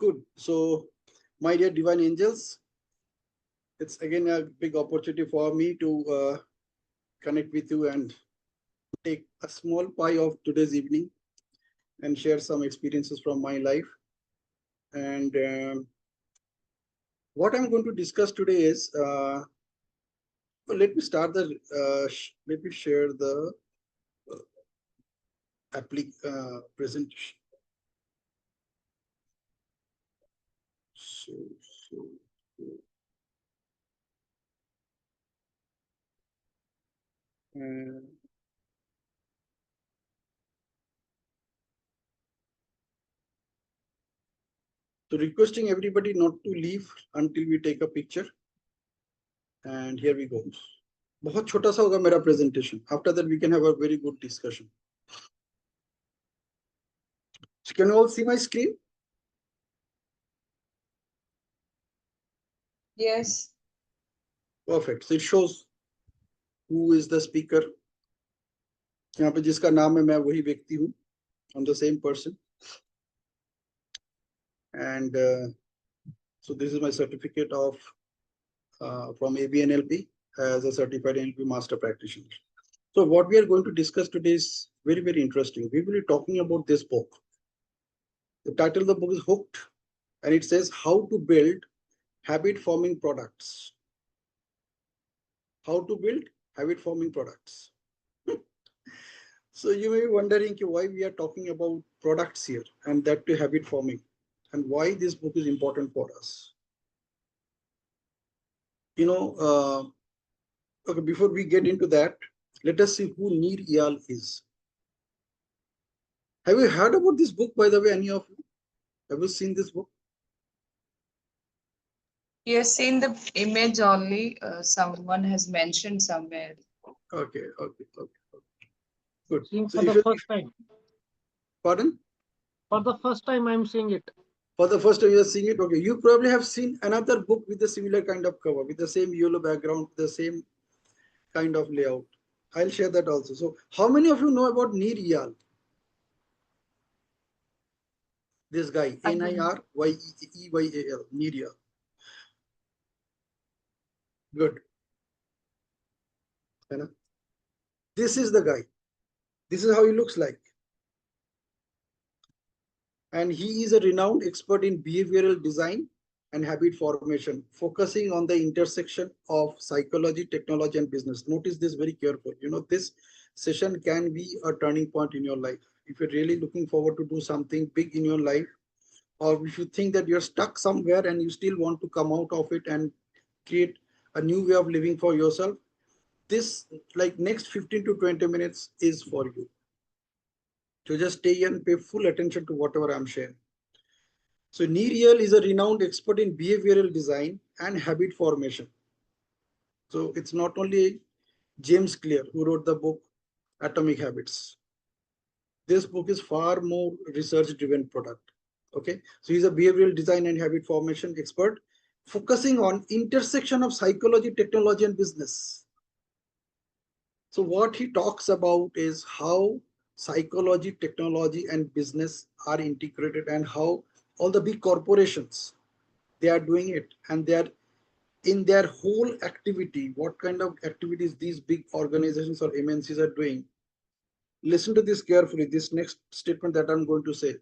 Good. So, my dear divine angels, it's again a big opportunity for me to connect with you and take a small pie of today's evening and share some experiences from my life. And what I'm going to discuss today is, well, let me start the, let me share the presentation. So, so, so requesting everybody not to leave until we take a picture. And here we go. बहुत छोटा सा होगा मेरा presentation. After that, we can have a very good discussion. So can you all see my screen? Yes. Perfect. So it shows who is the speaker. यहाँ पे जिसका नाम है मैं वही व्यक्ति हूँ. I'm the same person. And so this is my certificate of from ABNLP as a certified NLP master practitioner. So what we are going to discuss today is very, very interesting. We will be talking about this book. The title of the book is Hooked, and it says how to build habit forming products. How to build habit forming products. So you may be wondering why we are talking about products here, and that to habit forming, and why this book is important for us. You know, okay, before we get into that, let us see who Neer Eyal is. Have you heard about this book, by the way, any of you? Have you seen this book? Yes, seen the image only. Someone has mentioned somewhere. Okay. Good. Seeing So for the first time. Pardon? For the first time, I'm seeing it. For the first time you are seeing it. Okay. You probably have seen another book with a similar kind of cover, with the same yellow background, the same kind of layout. I'll share that also. So how many of you know about Neer Eyal? This guy, Niryeal, Neer Eyal. Good. This is the guy. This is how he looks like. And he is a renowned expert in behavioral design and habit formation, focusing on the intersection of psychology, technology, and business. Notice this very careful. You know, this session can be a turning point in your life. If you're really looking forward to do something big in your life, or if you think that you're stuck somewhere and you still want to come out of it and create a new way of living for yourself, this like next 15 to 20 minutes is for you. So just stay and pay full attention to whatever I'm sharing. So Neer Eyal is a renowned expert in behavioral design and habit formation. So it's not only James Clear who wrote the book Atomic Habits. This book is far more research-driven product. Okay, so he's a behavioral design and habit formation expert, focusing on intersection of psychology, technology, and business. So what he talks about is how psychology, technology, and business are integrated, and how all the big corporations, they are doing it, and they are in their whole activity, what kind of activities these big organizations or MNCs are doing. Listen to this carefully, this next statement that I'm going to say.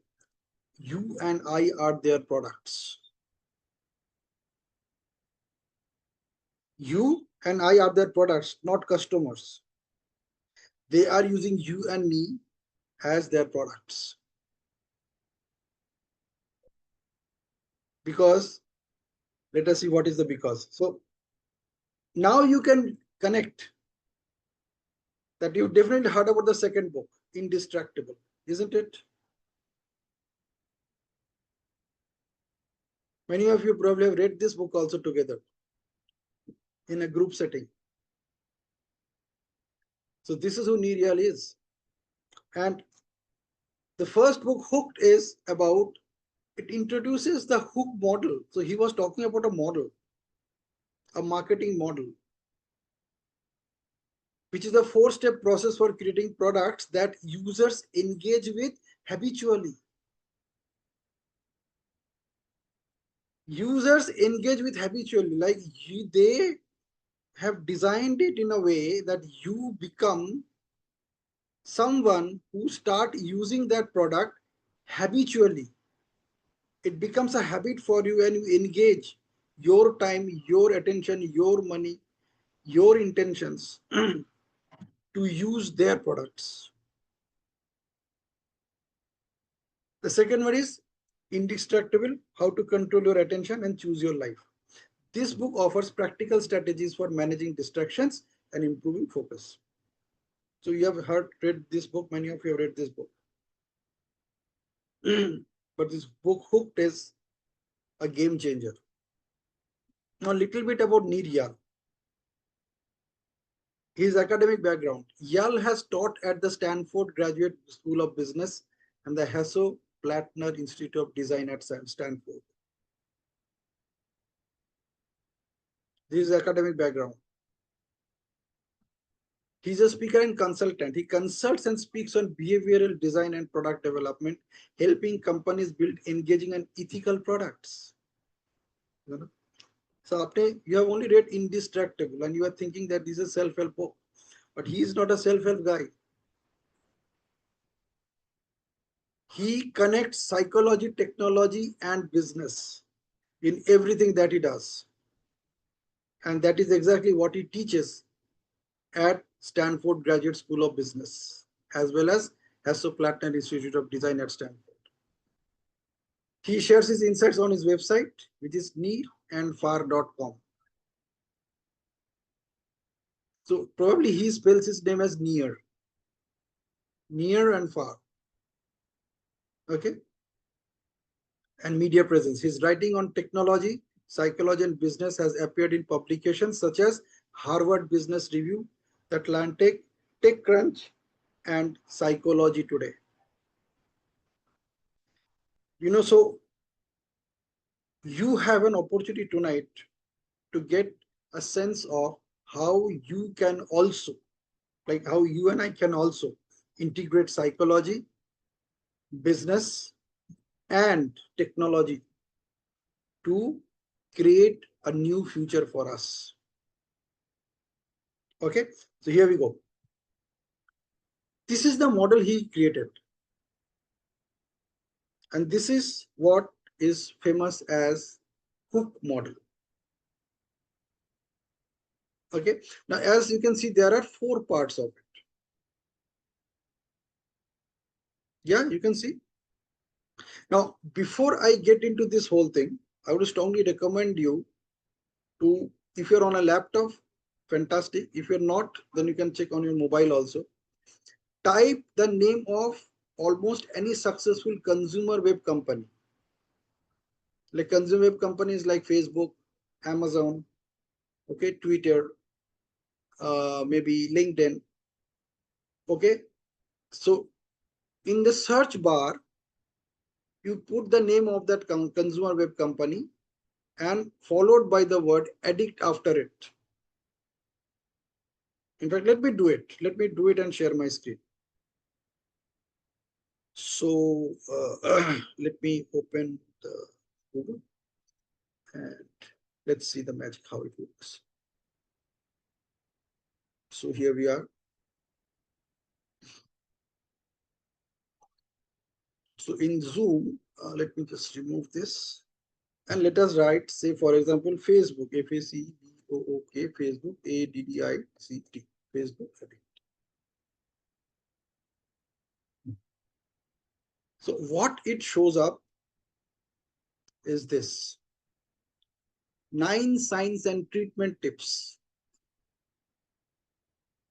You and I are their products. You and I are their products, not customers. They are using you and me as their products. Because, let us see what is the because. So now you can connect that you definitely heard about the second book, Indistractable, isn't it? Many of you probably have read this book also together in a group setting. So this is who Neer Eyal is. And the first book, Hooked, is about, it introduces the hook model. So he was talking about a model, a marketing model, which is a 4-step process for creating products that users engage with habitually. Users engage with habitually, like they have designed it in a way that you become someone who start using that product habitually. It becomes a habit for you and you engage your time, your attention, your money, your intentions to use their products. The second one is indestructible, how to control your attention and choose your life. This book offers practical strategies for managing distractions and improving focus. So you have read this book, many of you have read this book. But this book Hooked is a game changer. Now a little bit about Neer Yal. His academic background. Yal has taught at the Stanford Graduate School of Business and the Hasso-Plattner Institute of Design at Stanford. This is academic background. He's a speaker and consultant. He consults and speaks on behavioral design and product development, helping companies build engaging and ethical products. So you have only read Indestructible and you are thinking that this is a self-help book, but he is not a self-help guy. He connects psychology, technology, and business in everything that he does. And that is exactly what he teaches at Stanford Graduate School of Business, as well as Hasso-Plattner Institute of Design at Stanford. He shares his insights on his website, which is neerandfar.com. So probably he spells his name as Neer and Far. Okay. And media presence. His writing on technology, psychology, and business has appeared in publications such as Harvard Business Review, The Atlantic, TechCrunch, and Psychology Today. So you have an opportunity tonight to get a sense of how you can also, like how you and I can also integrate psychology, business, and technology to create a new future for us. Okay, so here we go. This is the model he created. And this is what is famous as hook model. Okay, now as you can see, there are 4 parts of it. Yeah, you can see. Now, before I get into this whole thing, I would strongly recommend you to, if you're on a laptop, fantastic. If you're not, then you can check on your mobile also. Type the name of almost any successful consumer web company. Like consumer web companies like Facebook, Amazon, okay, Twitter, maybe LinkedIn. Okay, so in the search bar, you put the name of that consumer web company and followed by the word addict after it. In fact, let me do it. Let me do it and share my screen. So let me open the Google and let's see the magic, how it works. So here we are. So in Zoom, let me just remove this and let us write, say, for example, Facebook, F-A-C-B-O-O-K, Facebook, A-D-D-I-C-T, Facebook. So what it shows up is this: 9 signs and treatment tips.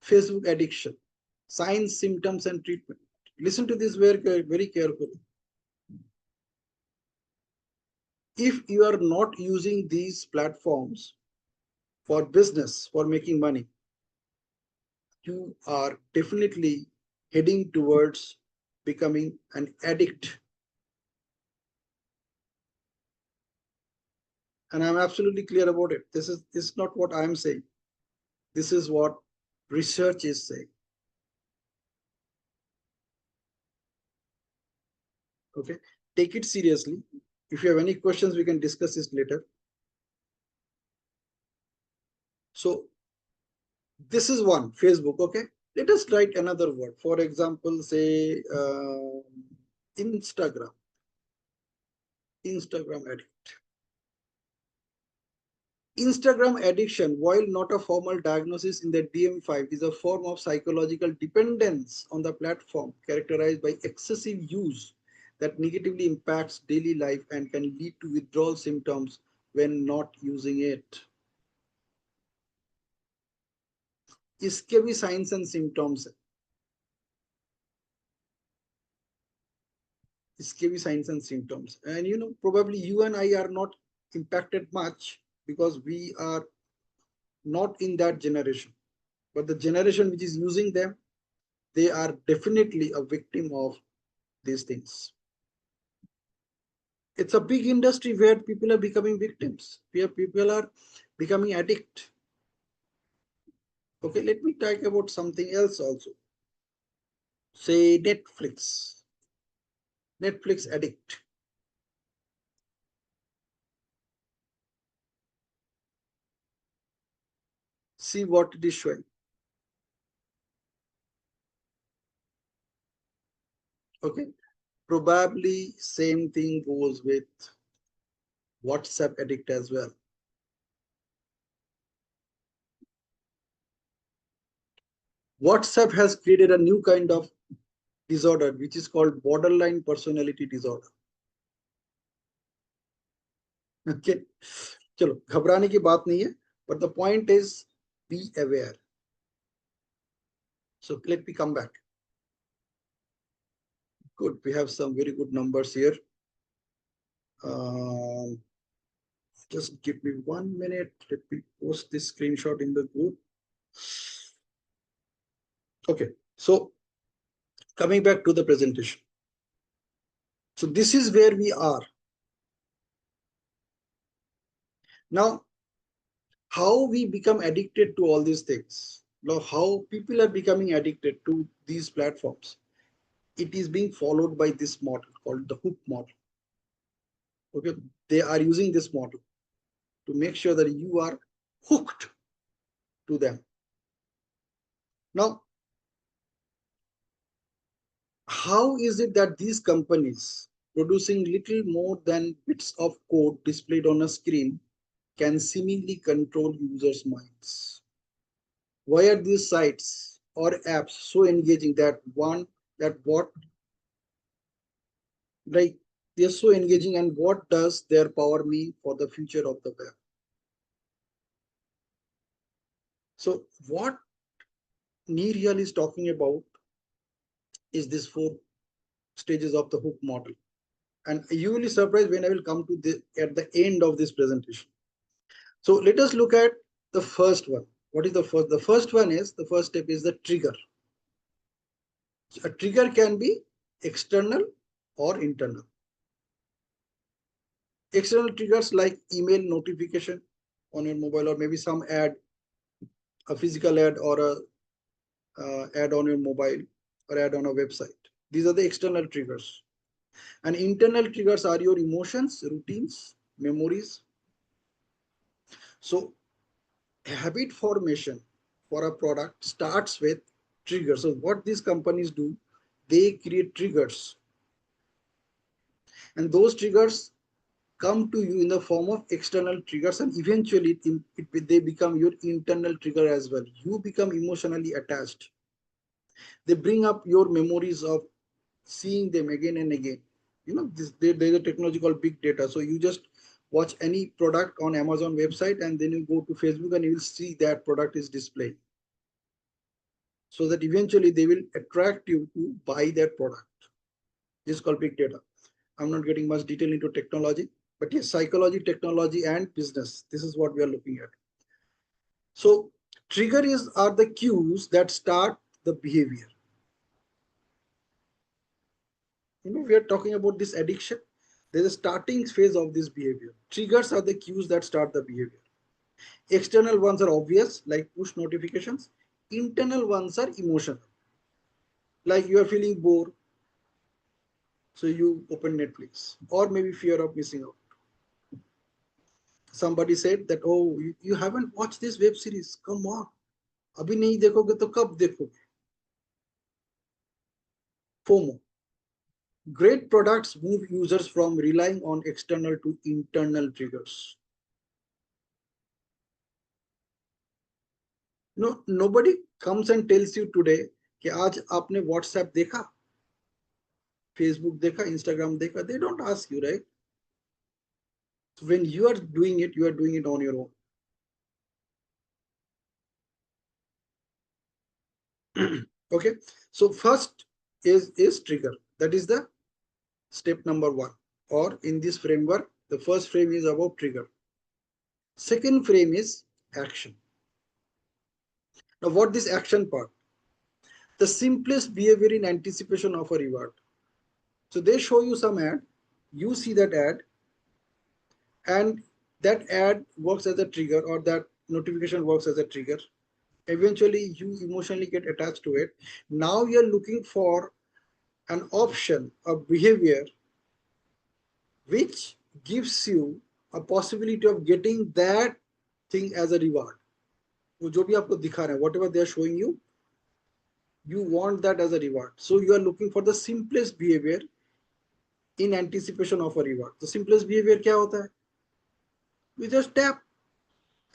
Facebook addiction, signs, symptoms, and treatment. Listen to this very carefully. If you are not using these platforms for business, for making money, you are definitely heading towards becoming an addict. And I'm absolutely clear about it. This is not what I'm saying. This is what research is saying. Okay, take it seriously. If you have any questions, we can discuss this later. So this is one, Facebook. Okay, let us write another word. For example, say Instagram. Instagram addict. Instagram addiction, while not a formal diagnosis in the DSM-5, is a form of psychological dependence on the platform characterized by excessive use that negatively impacts daily life and can lead to withdrawal symptoms when not using it. इसके भी signs and symptoms है. इसके भी signs and symptoms. And you know, probably you and I are not impacted much because we are not in that generation. But the generation which is using them, they are definitely a victim of these things. It's a big industry where people are becoming victims, where people are becoming addict. Okay, let me talk about something else also. Say Netflix. Netflix addict. See what it is showing. Okay, probably same thing goes with WhatsApp addict as well. WhatsApp has created a new kind of disorder which is called borderline personality disorder. Okay, चलो घबराने की बात नहीं है, but the point is be aware. So let me come back. Good, we have some very good numbers here. Just give me 1 minute. Let me post this screenshot in the group. Okay, so coming back to the presentation. So this is where we are. Now, how we become addicted to all these things. Now, how people are becoming addicted to these platforms. It is being followed by this model called the hook model. Okay, they are using this model to make sure that you are hooked to them. Now, how is it that these companies producing little more than bits of code displayed on a screen can seemingly control users' minds? Why are these sites or apps so engaging that like they're so engaging, and what does their power mean for the future of the web? So what Neerjal is talking about is this 4 stages of the hook model. And you will be surprised when I will come to at the end of this presentation. So let us look at the first one. What is the first? The first one is, the first step is the trigger. So a trigger can be external or internal. External triggers like email notification on your mobile, or maybe some ad, a physical ad, or a ad on your mobile, or ad on a website. These are the external triggers. And internal triggers are your emotions, routines, memories. So habit formation for a product starts with triggers. So what these companies do, they create triggers, and those triggers come to you in the form of external triggers, and eventually they become your internal trigger as well. You become emotionally attached. They bring up your memories of seeing them again and again. You know, there's a technology called big data. So you just watch any product on Amazon website, and then you go to Facebook and you will see that product is displayed. So that eventually they will attract you to buy that product. This is called big data. I'm not getting much detail into technology, but yes, psychology, technology, and business. This is what we are looking at. So triggers are the cues that start the behavior. You know, we are talking about this addiction. There's a starting phase of this behavior. Triggers are the cues that start the behavior. External ones are obvious, like push notifications. Internal ones are emotional, like you are feeling bored, So you open Netflix, or maybe fear of missing out. Somebody said that, oh, you haven't watched this web series. Come on. अभी नहीं देखोगे तो कब देखोगे? FOMO. Great products move users from relying on external to internal triggers. No, nobody comes and tells you today कि आज आपने WhatsApp देखा, Facebook देखा, Instagram देखा. They don't ask you, right? So when you are doing it on your own. Okay. So first is trigger. That is the step number one. Or in this framework, the first frame is about trigger. Second frame is action. Now, what this action part? The simplest behavior in anticipation of a reward. So they show you some ad, you see that ad, and that ad works as a trigger, or that notification works as a trigger. Eventually, you emotionally get attached to it. Now you're looking for an option, a behavior which gives you a possibility of getting that thing as a reward. वो जो भी आपको दिखा रहे हैं, whatever they are showing you, you want that as a reward. So you are looking for the simplest behavior in anticipation of a reward. The simplest behavior क्या होता है? You just tap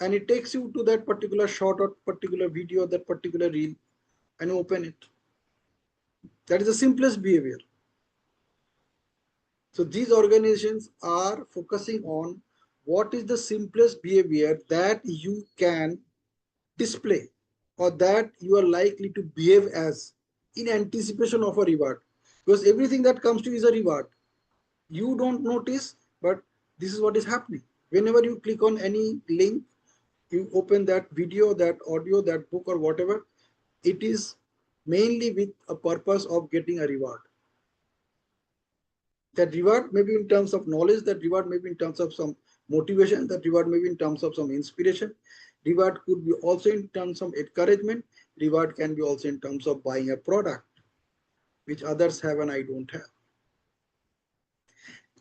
and it takes you to that particular shot or particular video or that particular reel and you open it. That is the simplest behavior. So these organizations are focusing on what is the simplest behavior that you can display or that you are likely to behave as in anticipation of a reward. Because everything that comes to you is a reward. You don't notice, but this is what is happening. Whenever you click on any link, you open that video, that audio, that book, or whatever, it is mainly with a purpose of getting a reward. That reward may be in terms of knowledge, that reward may be in terms of some motivation, that reward may be in terms of some inspiration. Reward could be also in terms of encouragement. Reward can be also in terms of buying a product, which others have and I don't have.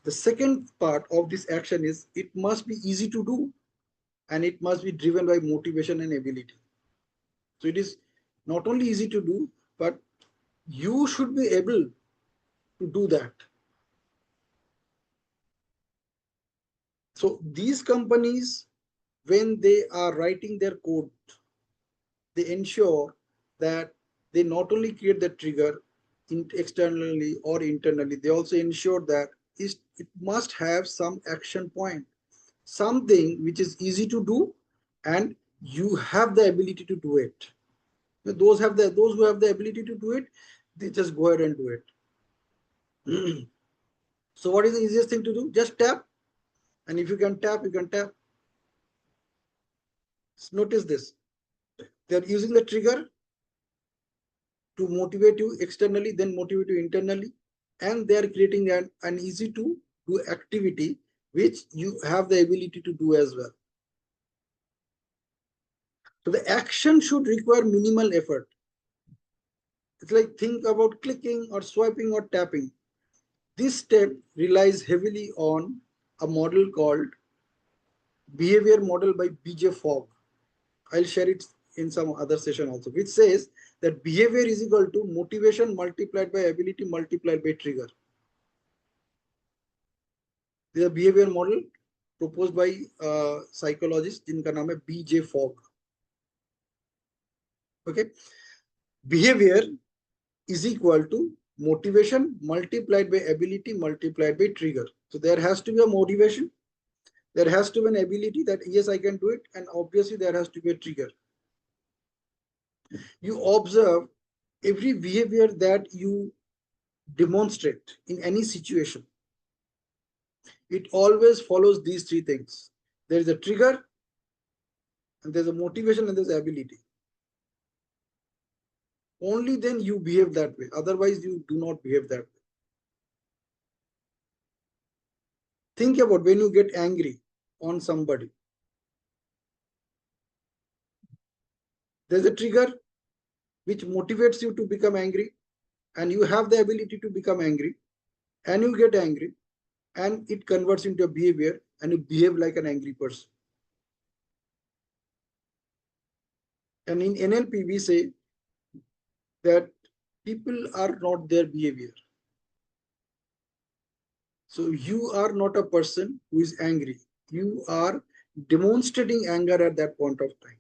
The second part of this action is it must be easy to do and it must be driven by motivation and ability. So it is not only easy to do, but you should be able to do that. So these companies, when they are writing their code, they ensure that they not only create the trigger externally or internally, they also ensure that it must have some action point, something which is easy to do and you have the ability to do it. Those who have the ability to do it, they just go ahead and do it. So what is the easiest thing to do? Just tap, and if you can tap, you can tap. Notice this. They're using the trigger to motivate you externally, then motivate you internally, and they are creating an easy to do activity which you have the ability to do as well. So the action should require minimal effort. It's like think about clicking or swiping or tapping. This step relies heavily on a model called behavior model by BJ Fogg. I'll share it in some other session also, which says that behavior is equal to motivation multiplied by ability multiplied by trigger. This is a behavior model proposed by psychologist जिनका नाम है BJ Fogg. Okay, behavior is equal to motivation multiplied by ability multiplied by trigger. So there has to be a motivation, there has to be an ability that yes, I can do it, and obviously there has to be a trigger. You observe every behavior that you demonstrate in any situation. It always follows these three things. There is a trigger, and there's a motivation, and there's ability. Only then you behave that way. Otherwise, you do not behave that way. Think about when you get angry on somebody. There's a trigger which motivates you to become angry, and you have the ability to become angry. and you get angry, and it converts into a behavior, and you behave like an angry person. And in NLP, we say that people are not their behavior. So you are not a person who is angry. You are demonstrating anger at that point of time.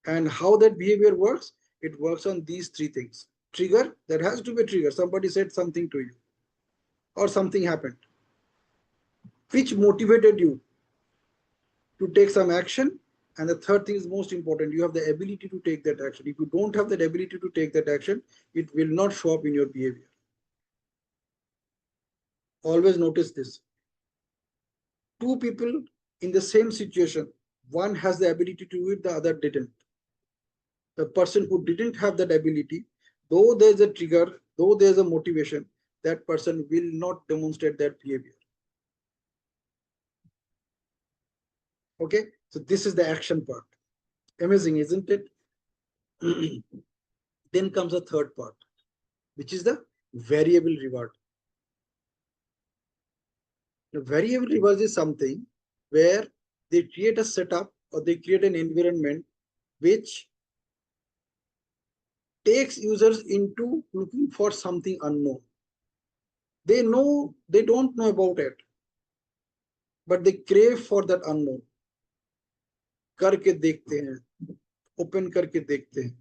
And how that behavior works, it works on these three things. Trigger, there has to be a trigger. Somebody said something to you, or something happened, which motivated you to take some action. And the third thing is most important, you have the ability to take that action. If you don't have that ability to take that action, it will not show up in your behavior. Always notice this. Two people in the same situation, one has the ability to do it, the other didn't. The person who didn't have that ability, though there's a trigger, though there's a motivation, that person will not demonstrate that behavior. Okay, so this is the action part. Amazing, isn't it? Then comes the third part, which is the variable reward. The variable reward is something where they create a setup, or they create an environment which takes users into looking for something unknown. They know, they don't know about it, but they crave for that unknown. करके देखते हैं, open करके देखते हैं,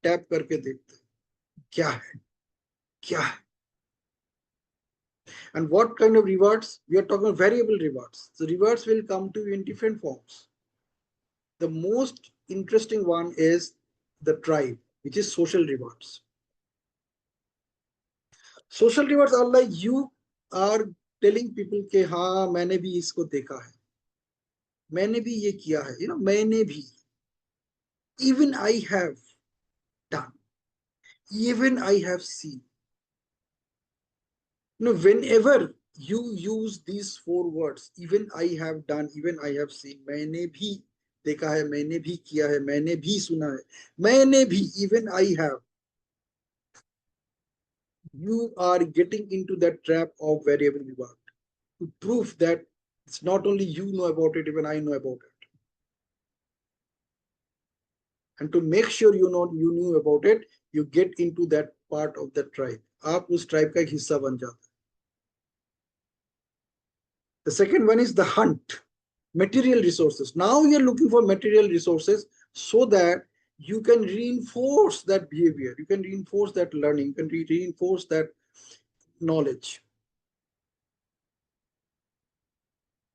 tap करके देखते हैं, क्या है, क्या है. And what kind of rewards? We are talking variable rewards. The rewards will come to you in different forms. The most interesting one is the tribe, which is social rewards. Social rewards are like you are telling people कि हाँ मैंने भी इसको देखा है, मैंने भी ये किया है, मैंने भी, even I have done, even I have seen. Whenever you use these four words, even I have done, even I have seen, मैंने भी देखा है, मैंने भी किया है, मैंने भी सुना है, मैंने भी, even I have, you are getting into that trap of variable reward to prove that it's not only you know about it, even I know about it. And to make sure you knew about it, you get into that part of the tribe. आप उस tribe का एक हिस्सा बन जाते. The second one is the hunt, material resources. Now you're looking for material resources so that you can reinforce that behavior, you can reinforce that learning, you can reinforce that knowledge.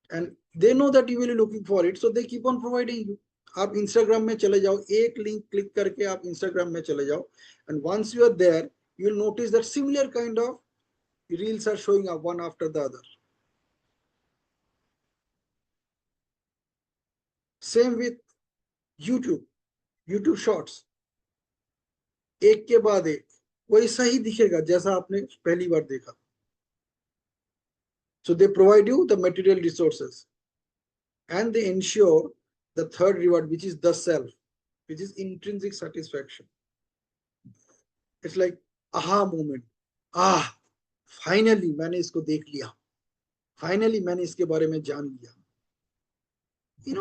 And they know that you will be looking for it, so they keep on providing you. आप Instagram में चले जाओ, एक link click करके आप Instagram में चले जाओ, and once you are there, you will notice that similar kind of reels are showing up one after the other. Same with YouTube Shorts. एक के बाद एक वैसा ही दिखेगा जैसा आपने पहली बार देखा. So they provide you the material resources, and they ensure the third reward, which is the self, which is intrinsic satisfaction. It's like aha moment. Finally मैंने इसको देख लिया. Finally मैंने इसके बारे में जान लिया.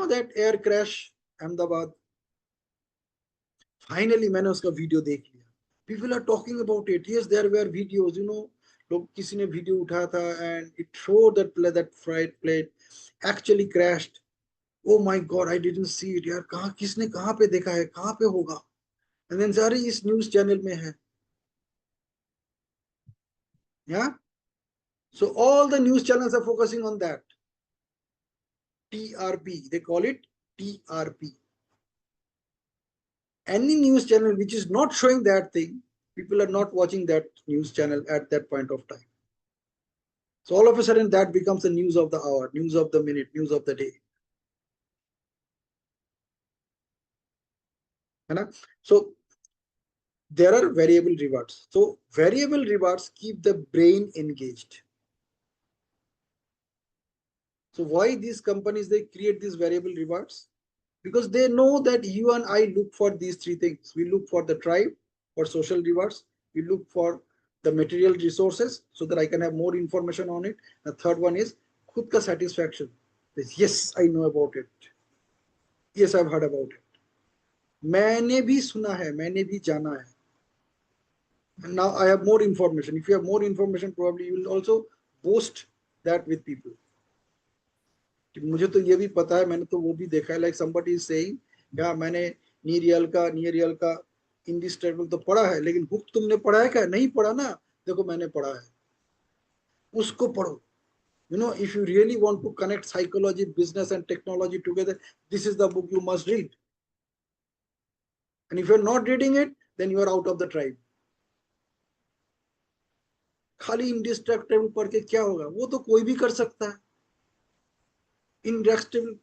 That air crash Ahmedabad. Finally मैंने उसका वीडियो देख लिया. People are talking about it. Yes, there were videos, लोग किसी ने वीडियो उठाया था, and it showed that flight plane actually crashed. Oh my God, I didn't see it. यार कहाँ किसने कहाँ पे देखा है, कहाँ पे होगा? And then सारे इस न्यूज़ चैनल में है. Yeah. So all the news channels are focusing on that. TRP, they call it TRP. Any news channel which is not showing that thing, people are not watching that news channel at that point of time. So all of a sudden that becomes the news of the hour, news of the minute, news of the day. So there are variable rewards. So variable rewards keep the brain engaged. So why these companies, they create these variable rewards? Because they know that you and I look for these three things. We look for the tribe, for social rewards. We look for the material resources so that I can have more information on it. The third one is खुद का satisfaction. Yes, I know about it. Yes, I've heard about it. मैंने भी सुना है, मैंने भी जाना है. And now I have more information. If you have more information, probably you will also boast that with people. मुझे तो ये भी पता है, मैंने तो वो भी देखा है. Like somebody is saying, या मैंने नियर रियल का इन दिस टेबल तो पढ़ा है, लेकिन बुक तुमने पढ़ा है क्या? नहीं पढ़ा ना. देखो मैंने पढ़ा है, उसको पढ़ो. You know, if you really want to connect psychology, business and technology together, this is the book you must read. And if you're not reading it, then you are out of the tribe. खाली indestructible पढ़ के क्या होगा? वो तो कोई भी कर सकता है. Indestructible,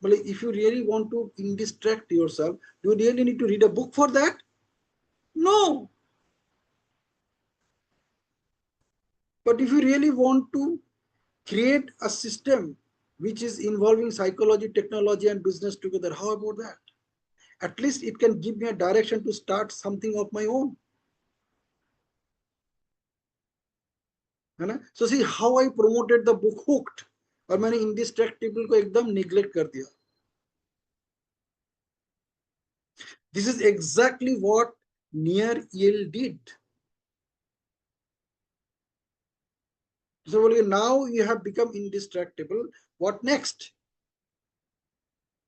मतलब if you really want to indistract yourself, do you really need to read a book for that? No. But if you really want to create a system which is involving psychology, technology, and business together, how about that? At least it can give me a direction to start something of my own. है ना? So see how I promoted the book Hooked, और मैंने Indistractable को एकदम neglect कर दिया. This is exactly what Near EL did. So now you have become indistractable. What next?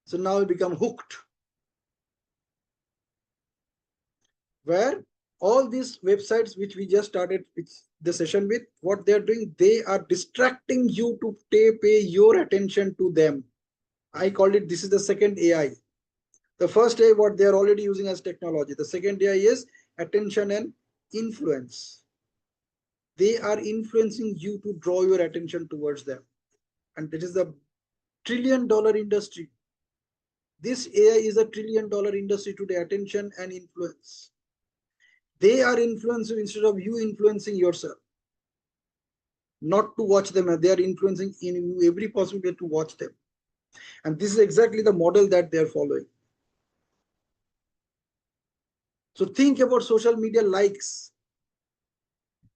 So now you become hooked, where all these websites which we just started the session with, what they're doing, they are distracting you to pay your attention to them. I called it, this is the second AI. The first AI, what they're already using as technology. The second AI is attention and influence. They are influencing you to draw your attention towards them. And it is a trillion-dollar industry. This AI is a trillion-dollar industry today, attention and influence. They are influencing instead of you influencing yourself. Not to watch them, they are influencing in you every possible way to watch them. And this is exactly the model that they are following. So think about social media likes,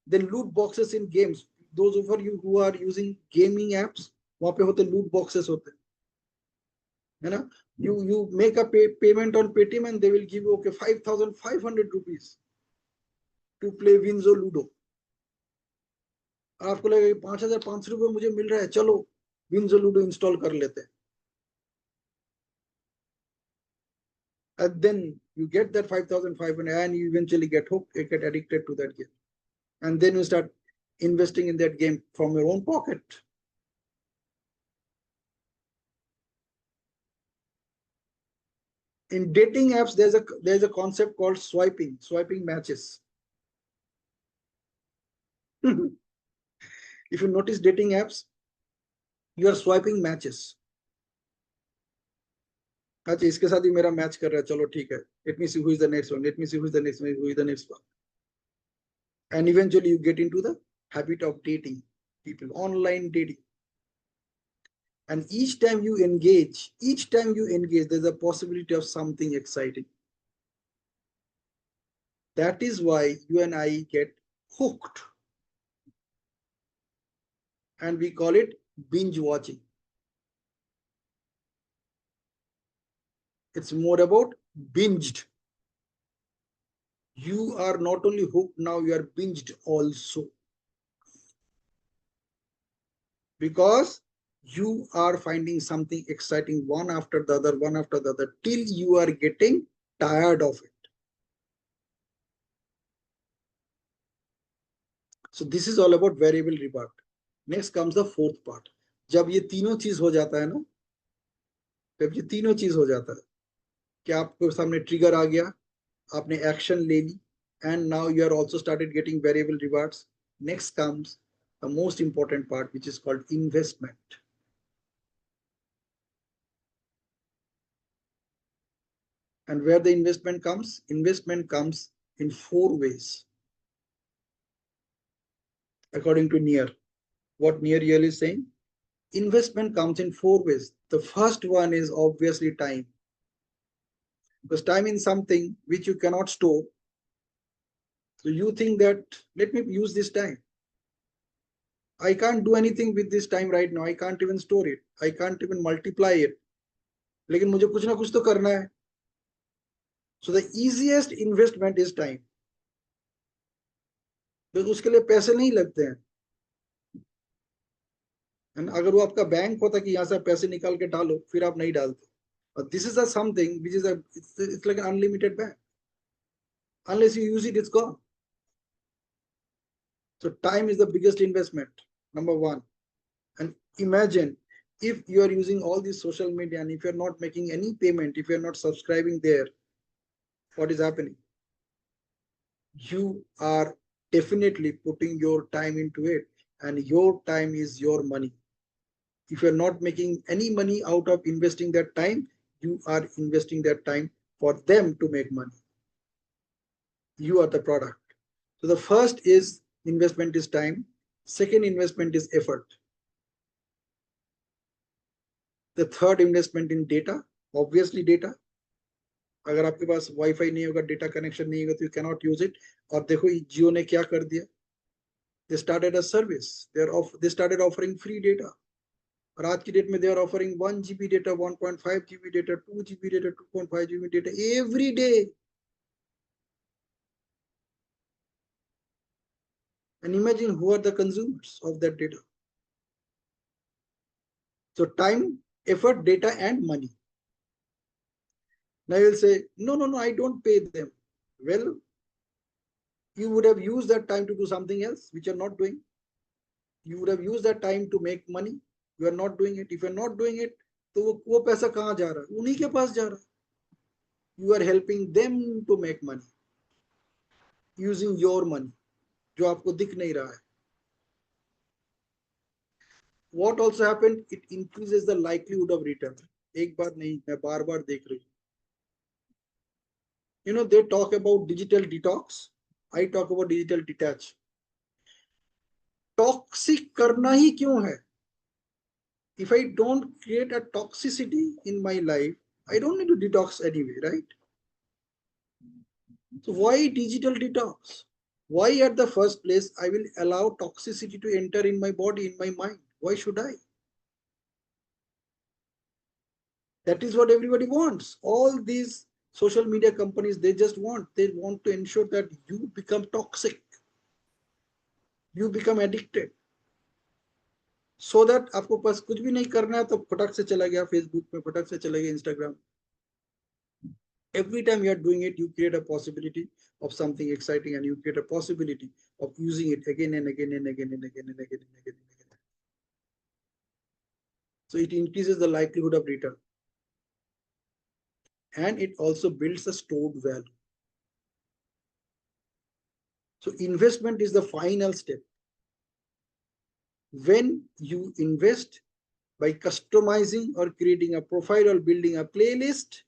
then loot boxes in games. Those of you who are using gaming apps, वहाँ पे होते loot boxes होते, है ना? You make a payment on Paytm and they will give you 5,500 rupees to play Winzo Ludo. आपको लगेगा 5,500 रुपये मुझे मिल रहा है, चलो Winzo Ludo इंस्टॉल कर लेते हैं. And then you get that 5,500 and you eventually get hooked, you get addicted to that game. And then you start investing in that game from your own pocket. In dating apps, there's a concept called swiping matches. If you notice dating apps, you are swiping matches. अच्छा इसके साथ ही मेरा match कर रहा है, चलो ठीक है. Let me see who is the next one. Let me see who is the next one. Who is the next one? And eventually you get into the habit of dating people, online dating. And each time you engage, there's a possibility of something exciting. That is why you and I get hooked. And we call it binge watching. It's more about binged. You are not only hooked, now you are binged also. Because you are finding something exciting one after the other, till you are getting tired of it. So this is all about variable reward. Next comes the fourth part. जब ये तीनों चीज हो जाता है ना, जब ये तीनों चीज हो जाता है कि आपको सामने ट्रिगर आ गया, आपने एक्शन ले ली, and now you are also started getting variable rewards. Next comes the most important part, which is called investment. And where the investment comes in 4 ways. According to Near, what Near really is saying, investment comes in 4 ways. The first one is obviously time. Because time is something which you cannot store. So you think that let me use this time. I can't do anything with this time right now. I can't even store it. I can't even multiply it. लेकिन मुझे कुछ ना कुछ तो करना है. So the easiest investment is time. तो उसके लिए पैसे नहीं लगते हैं. अगर वो आपका बैंक होता कि यहाँ से आप पैसे निकाल के डालो, फिर आप नहीं डालते. But this is a something which is it's like an unlimited bank. Unless you use it, it's gone. So time is the biggest investment, number one. And imagine if you are using all these social media and if you're not making any payment, if you're not subscribing there, what is happening? You are definitely putting your time into it, and your time is your money. If you're not making any money out of investing that time, you are investing that time for them to make money. You are the product. So the first is investment is time. Second investment is effort. The third investment in data, obviously data. अगर आपके पास wifi नहीं होगा, data connection नहीं होगा, तो you cannot use it. और देखो जियो ने क्या कर दिया. They started a service. They started offering free data. और आज की डेट में they are offering 1 GB data, 1.5 GB data, 2 GB data, 2.5 GB data every day. And imagine who are the consumers of that data. So time, effort, data, and money. Now you'll say, no, I don't pay them. Well, you would have used that time to do something else, which you're not doing. You would have used that time to make money. You are not doing it. If you're not doing it, तो वो पैसा कहाँ जा रहा है? उन्हीं के पास जा रहा है. You are helping them to make money using your money, जो आपको दिख नहीं रहा है. What also happened? It increases the likelihood of return. एक बार नहीं, मैं बार बार देख रही हूँ. You know, they talk about digital detox. I talk about digital detach. Toxic करना ही क्यों है? If I don't create a toxicity in my life, I don't need to detox anyway, right? So why digital detox? Why at the first place I will allow toxicity to enter in my body, in my mind? Why should I? That is what everybody wants. All these social media companies, they want to ensure that you become toxic. You become addicted. So that आपको पास कुछ भी नहीं करना है तो फटक से चला गया फेसबुक पे, फटक से चला गया Instagram. Every time you are doing it, you create a possibility of something exciting, and you create a possibility of using it again and again and again and again and again and again and again. So it increases the likelihood of return. And it also builds a stored value. So investment is the final step. When you invest by customizing or creating a profile or building a playlist,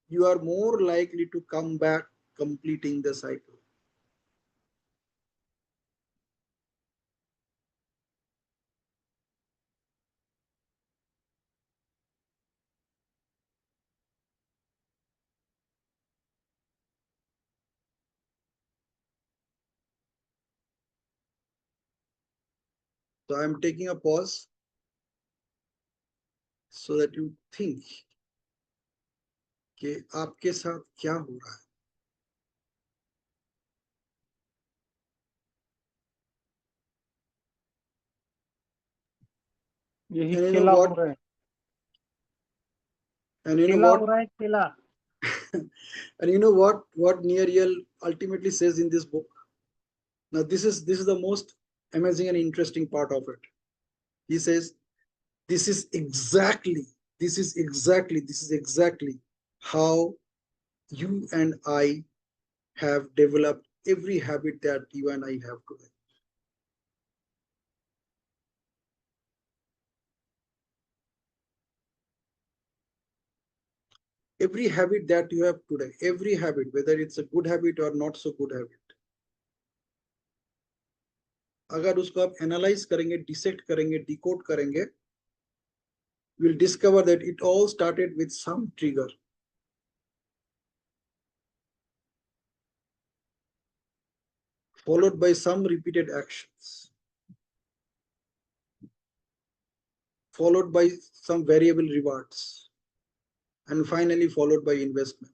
you are more likely to come back completing the cycle. So I am taking a pause so that you think कि आपके साथ क्या हो रहा है. यही And you know खेला हो what? रहा है. And you know खेला what? हो रहा है, खेला. And you know what Neariel ultimately says in this book? Now this is the most amazing and interesting part of it. He says, this is exactly how you and I have developed every habit that you and I have today. Every habit that you have today, every habit, whether it's a good habit or not so good habit, अगर उसको आप analyse करेंगे, dissect करेंगे, decode करेंगे, you will discover that it all started with some trigger. followed by some repeated actions, followed by some variable rewards, and finally followed by investment.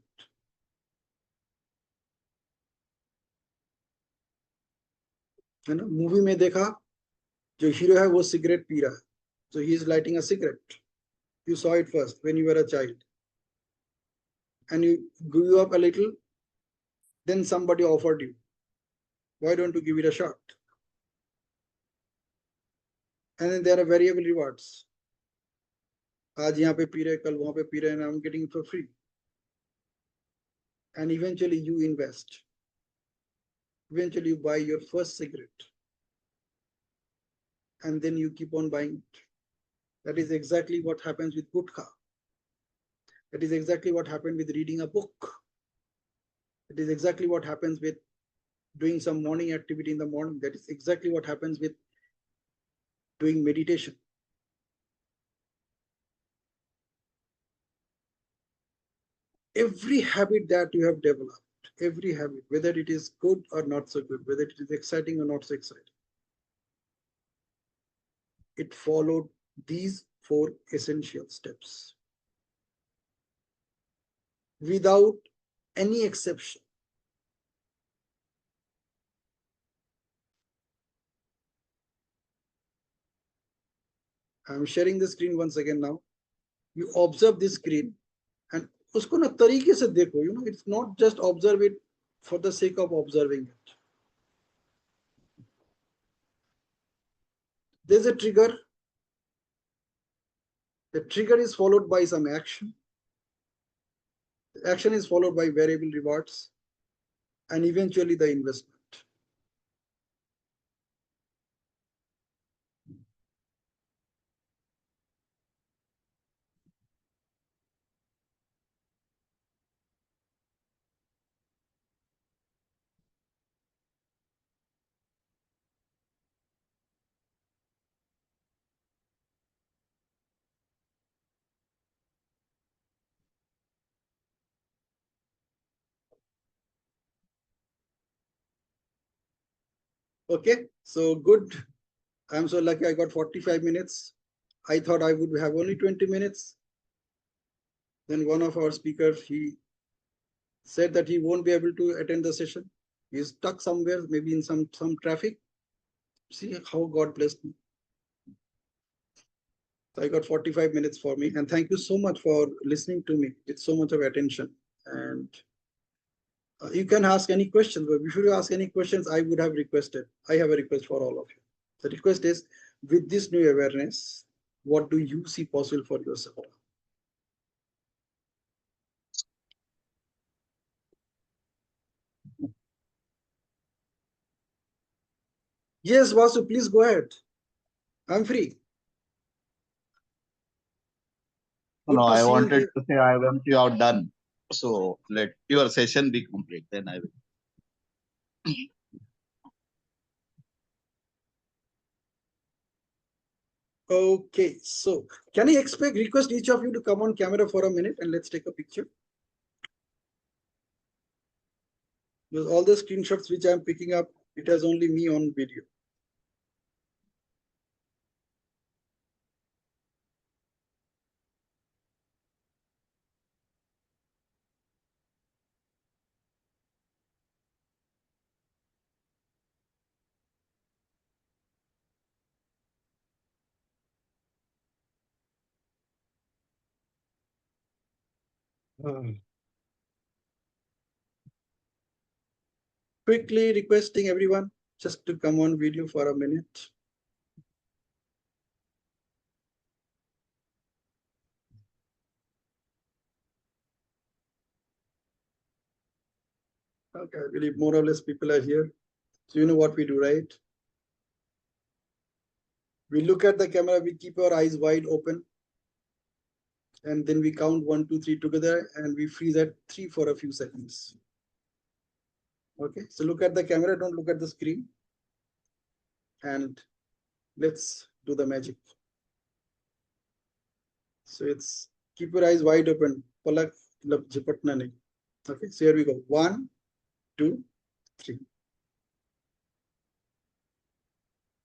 है ना, movie में देखा जो हीरो है वो सिगरेट पी रहा है, so he is lighting a cigarette. You saw it first when you were a child, and you grew up a little, then somebody offered you, why don't you give it a shot? And then there are variable rewards. आज यहाँ पे P रहे, कल वहां पे P रहे, and I'm getting it for free. And eventually you invest. Eventually you buy your first cigarette, and then you keep on buying it. That is exactly what happens with gutka. That is exactly what happened with reading a book. It is exactly what happens with doing some morning activity in the morning. That is exactly what happens with doing meditation. Every habit that you have developed, every habit, whether it is good or not so good, whether it is exciting or not so exciting, it followed these 4 essential steps without any exception. I'm sharing the screen once again now. You observe this screen and उसको ना तरीके से देखो, you know, it's not just observe it for the sake of observing it. There's a trigger. The trigger is followed by some action. The action is followed by variable rewards, and eventually the investment. Okay, so good. I'm so lucky I got 45 minutes. I thought I would have only 20 minutes. Then one of our speakers, he said that he won't be able to attend the session. He's stuck somewhere, maybe in some traffic. See how God blessed me. So I got 45 minutes for me. And thank you so much for listening to me with so much of attention. And you can ask any questions, but before you ask any questions, I would have requested, I have a request for all of you. The request is, with this new awareness, what do you see possible for yourself? Yes, Vasu, please go ahead. I'm free. Good No, to I see you wanted here. to say I want you are done. So let your session be complete. Then I will. Okay, so can I request each of you to come on camera for a minute and let's take a picture? Because all the screenshots which I'm picking up, it has only me on video. Quickly requesting everyone just to come on video for a minute. Okay, I believe more or less people are here. So you know what we do, right? We look at the camera, we keep our eyes wide open, and then we count 1, 2, 3 together, and we freeze at 3 for a few seconds. Okay, so look at the camera, don't look at the screen, and let's do the magic. So it's keep your eyes wide open. Palak jhapatna nahi. Okay, so here we go. 1, 2, 3.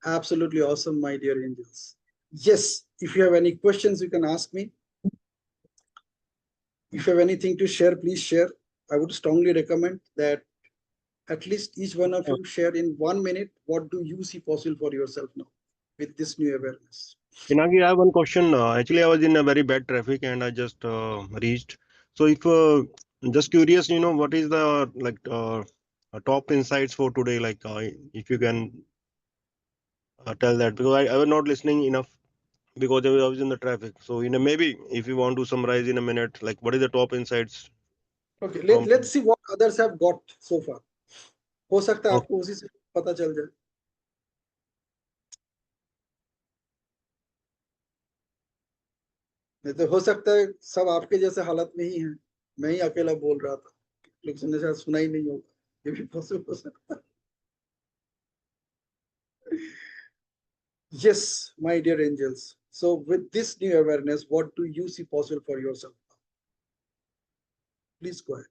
Absolutely awesome, my dear angels. Yes, if you have any questions, you can ask me. If you have anything to share, please share. I would strongly recommend that at least each one of you share in 1 minute what do you see possible for yourself now with this new awareness. Pinaki, I have one question. Actually, I was in a very bad traffic and I just reached. So, if just curious, what is the like top insights for today? Like, if you can tell that, because I was not listening enough because I was in the traffic. So, maybe if you want to summarize in a minute, like, what is the top insights Okay, from? let's see what others have got so far. हो सकता है Okay. आपको उसी से पता चल जाए. नहीं तो हो सकता है सब आपके जैसे हालत में ही हैं. मैं ही अकेला बोल रहा था. लेकिन ने शायद सुना ही नहीं होगा. ये भी पॉसिबल हो सकता है. Yes, my dear angels. So with this new awareness, what do you see possible for yourself? Please go ahead.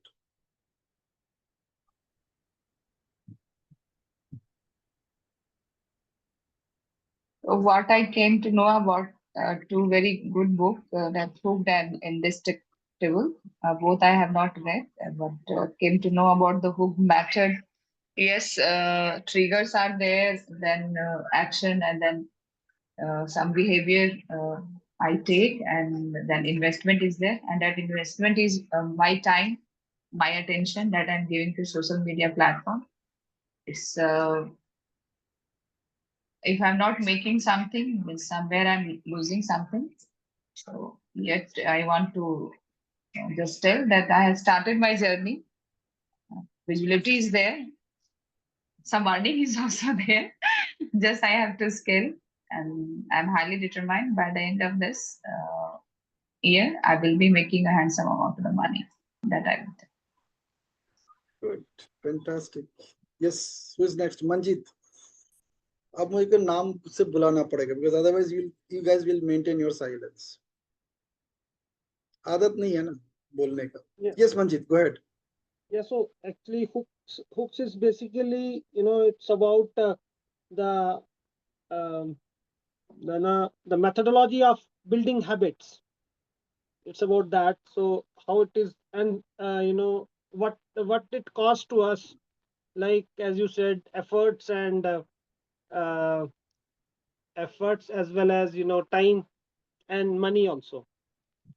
What I came to know about two very good books, that Hooked and Indestructible. Both I have not read, but came to know about the Hook method. Yes, triggers are there, then action, and then some behavior I take, and then investment is there, and that investment is my time, my attention that I'm giving to social media platform. It's if I'm not making something, then somewhere I'm losing something. So yet I want to just tell that I have started my journey. Visibility is there. Some earning is also there. Just I have to scale, and I'm highly determined by the end of this year, I will be making a handsome amount of the money that I will. Good, fantastic. Yes, who is next? Manjit. अब मुझे नाम से बुलाना पड़ेगा because otherwise you guys will maintain your silence. आदत नहीं है ना बोलने का. Yeah. Yes, Manjit, go ahead. Yeah, so actually hooks is basically, it's about the um, the methodology of building habits. It's about that. So how it is, and what it costs to us, like as you said, uh, efforts as well as time and money also,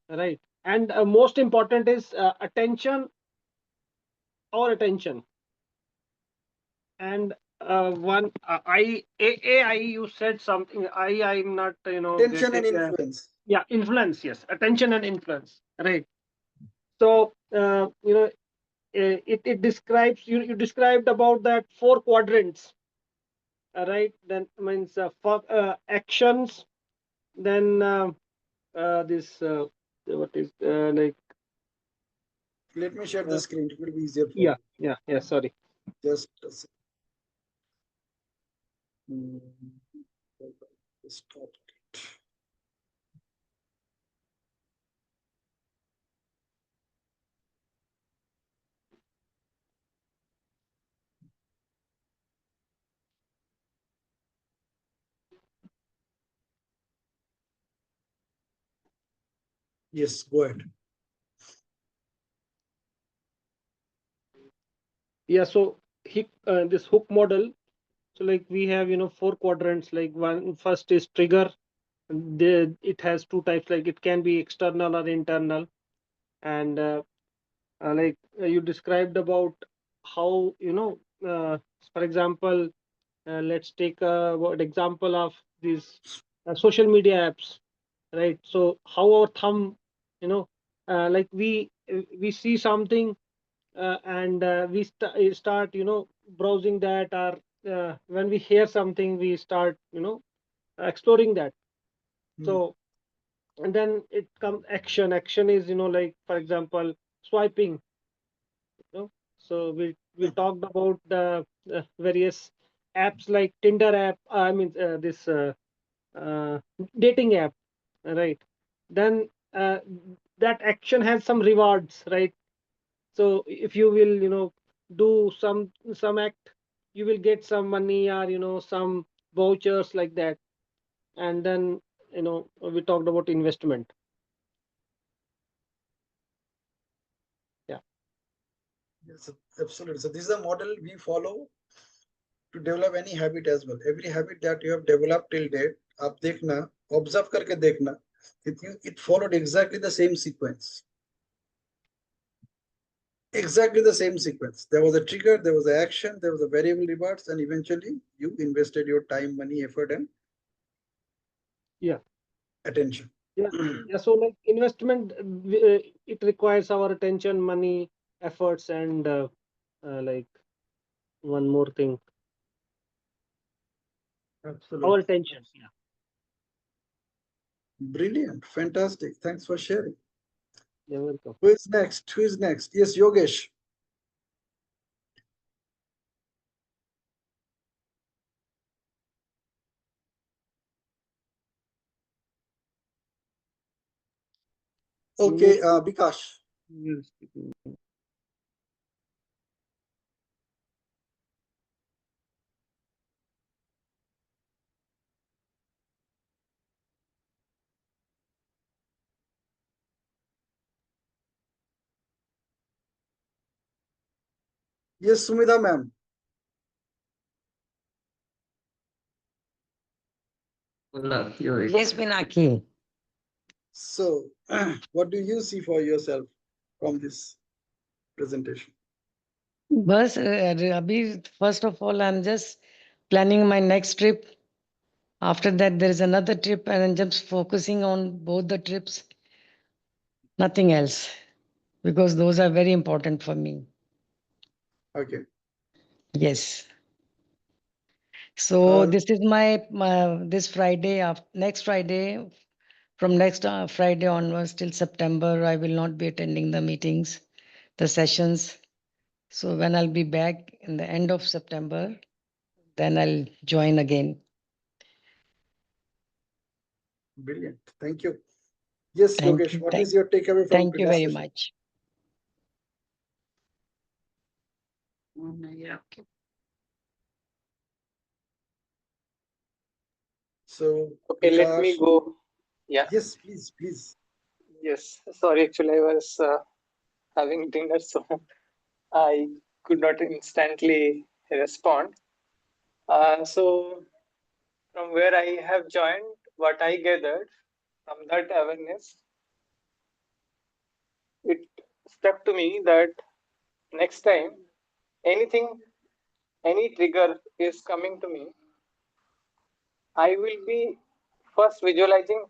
right? And most important is attention, our attention. And one I you said something. I'm not Attention and getting influence. yeah, influence. Yes, attention and influence. Right. So it describes, you described about that four quadrants. Right. Then means for actions. Then this what is like. Let me share the screen. It will be easier for Yeah. you. Yeah. Sorry. Just a second. Stop it. Yes, go ahead. Yeah. So this hook model. So like we have four quadrants. Like one first is trigger. It has two types. Like it can be external or internal. And you described about how for example, let's take an example of these social media apps, right? So how our thumb, like we see something, and we start browsing that, or when we hear something we start exploring that. So and then it comes action is like for example swiping. So we talked about the various apps like Tinder app, I mean this uh, dating app, right? Then that action has some rewards, right? So if you will do some act, you will get some money, or some vouchers like that. And then, we talked about investment. Yes, absolutely. So this is a model we follow to develop any habit as well. Every habit that you have developed till date, आप देखना, observe करके देखना, it followed exactly the same sequence. Exactly the same sequence. There was a trigger, there was an action, there was a variable rewards, and eventually you invested your time, money, effort, and Yeah. attention. Yeah. Yeah. So like investment, it requires our attention, money, efforts, and like one more thing, our Absolutely. attention. Yeah. Brilliant. Fantastic. Thanks for sharing. You're welcome. Who is next? Who is next? Yes, Yogesh. Okay, Bikash. Yes. Yes, Sumida ma'am. Yes, Pinaki. So, what do you see for yourself from this presentation? Bus, Abhi, first of all, I'm just planning my next trip. After that, there is another trip, and I'm just focusing on both the trips. Nothing else, because those are very important for me. Okay. Yes. So this is my this Friday, next Friday, from next Friday onwards till September, I will not be attending the meetings, the sessions. So when I'll be back in the end of September, then I'll join again. Brilliant. Thank you. Yes, Thank Yogesh, you. what is your takeaway from Thank you today's very session? much. So, Okay, let me Bikash, go. Yeah, yes, please, please. yes. Sorry, actually, I was having dinner, so I could not instantly respond. So, from where I have joined, what I gathered from that awareness, it struck to me that next time anything, any trigger is coming to me, I will be first visualizing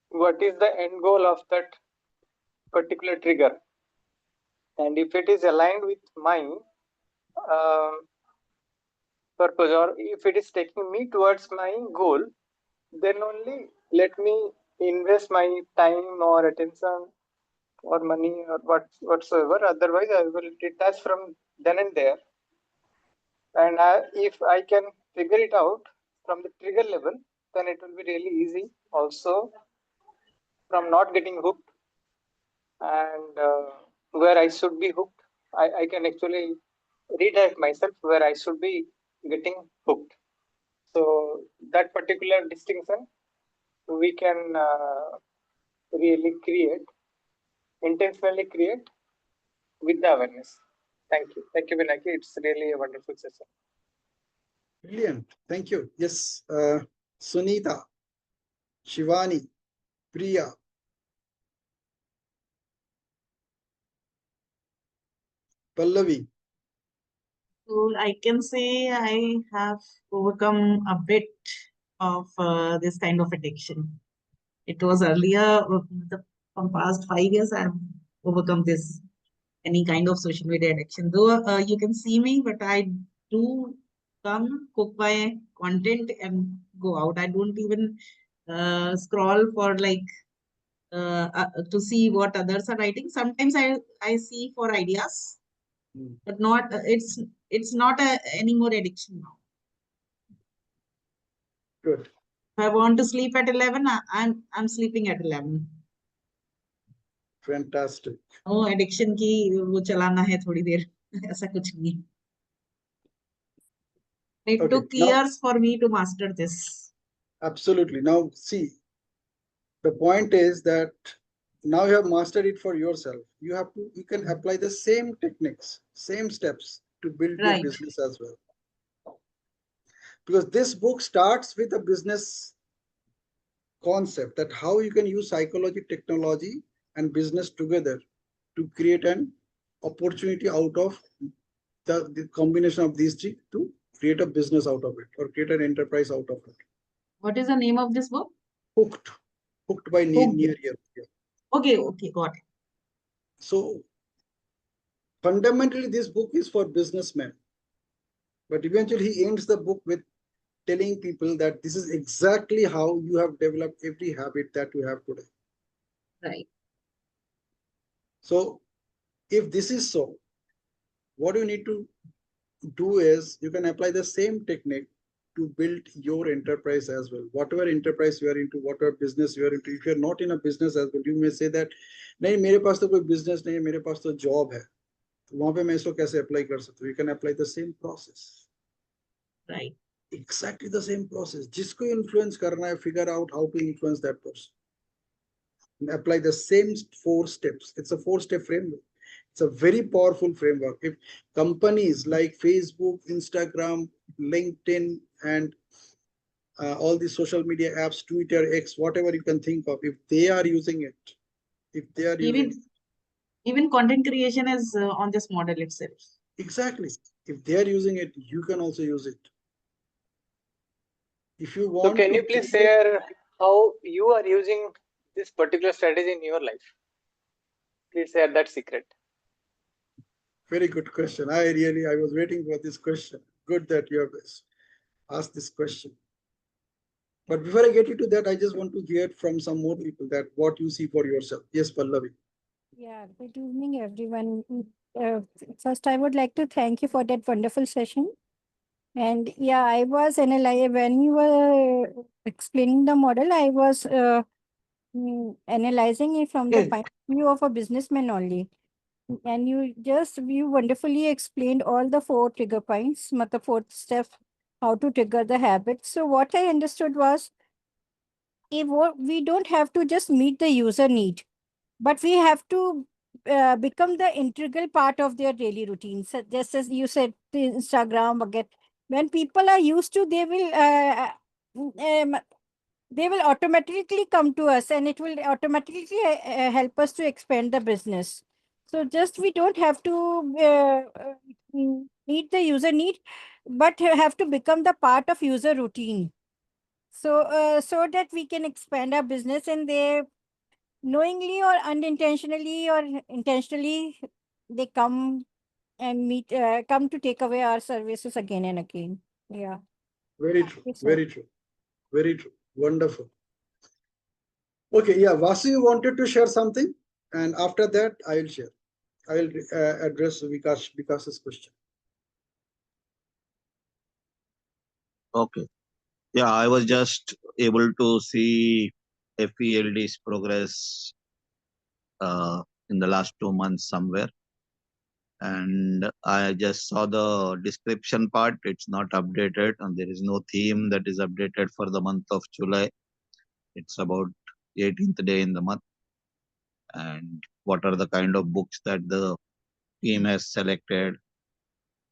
what is the end goal of that particular trigger. And if it is aligned with mine, purpose, or if it is taking me towards my goal, then only let me invest my time or attention or money or whatsoever. Otherwise, I will detach from then and there. And if I can figure it out from the trigger level, then it will be really easy also from not getting hooked, and where I should be hooked, I can actually redirect myself where I should be getting hooked. So that particular distinction we can really create, intentionally create with the awareness. Thank you. Thank you, Vinaki. It's really a wonderful session. Brilliant. Thank you. Yes, Sunita, Shivani, Priya, Pallavi. So I can say I have overcome a bit of this kind of addiction. It was earlier, from past 5 years, I have overcome this, any kind of social media addiction. Though you can see me, but I do come, cook my content, and go out. I don't even scroll for like to see what others are writing. Sometimes I see for ideas, but not it's not a any more addiction now. Good. If I want to sleep at 11, I'm sleeping at 11. Fantastic. No addiction की वो चलाना है थोड़ी देर ऐसा कुछ नहीं. It Okay, took now years for me to master this. absolutely. Now see, the point is that now you have mastered it for yourself. You can apply the same techniques, same steps to build your Right. business as well. Because this book starts with a business concept that how you can use psychology, technology, and business together to create an opportunity out of the combination of these three to create a business out of it or create an enterprise out of it. What is the name of this book? Hooked, hooked by near, Hooked. near ear. Yeah. Okay, okay, got it. So fundamentally, this book is for businessmen, but eventually he ends the book with telling people that this is exactly how you have developed every habit that you have today. Right. So if this is so, what you need to do is you can apply the same technique to build your enterprise as well. Whatever enterprise you are into, whatever business you are into, if you are not in a business as well, you may say that नहीं मेरे पास तो कोई business नहीं है, मेरे पास तो job है, तो वहां पे मैं इसको कैसे apply कर सकता हूँ? You can apply the same process. Right. Exactly the same process. जिसको influence करना है, figure out how to influence that person. And apply the same 4 steps. It's a 4-step framework. It's a very powerful framework. If companies like Facebook, Instagram, LinkedIn, and all these social media apps, Twitter, X, whatever you can think of, if they are using it, if they are using Even it, even content creation is on this model itself. exactly. If they are using it, you can also use it. If you So want can to you please create, share how you are using this particular strategy in your life? Please share that secret. very good question. I was waiting for this question. Good that you have asked this question. But before I get into that, I just want to hear from some more people that what you see for yourself. Yes, Pallavi. Yeah, good evening, everyone. First, I would like to thank you for that wonderful session. And yeah, I was analyzing when you were explaining the model, I was analyzing it from the point of view of a businessman only. And you wonderfully explained all the 4 trigger points, the 4th step, how to trigger the habit. So what I understood was, we don't have to just meet the user need, but we have to become the integral part of their daily routine. So just as you said, the Instagram again, when people are used to, they will automatically come to us, and it will automatically help us to expand the business. So just we don't have to meet the user need, but have to become the part of user routine. So that we can expand our business, and they knowingly or unintentionally or intentionally, they come to take away our services again and again. Yeah. Very true. Yes, sir. Very true. Very true. Wonderful. Okay, yeah, Vasu, you wanted to share something, and after that, I will share. I will address Vikas's question. Okay. Yeah, I was just able to see FELD's progress in the last 2 months somewhere. And I just saw the description part. It's not updated, and there is no theme that is updated for the month of July. It's about 18th day in the month. And what are the kind of books that the team has selected?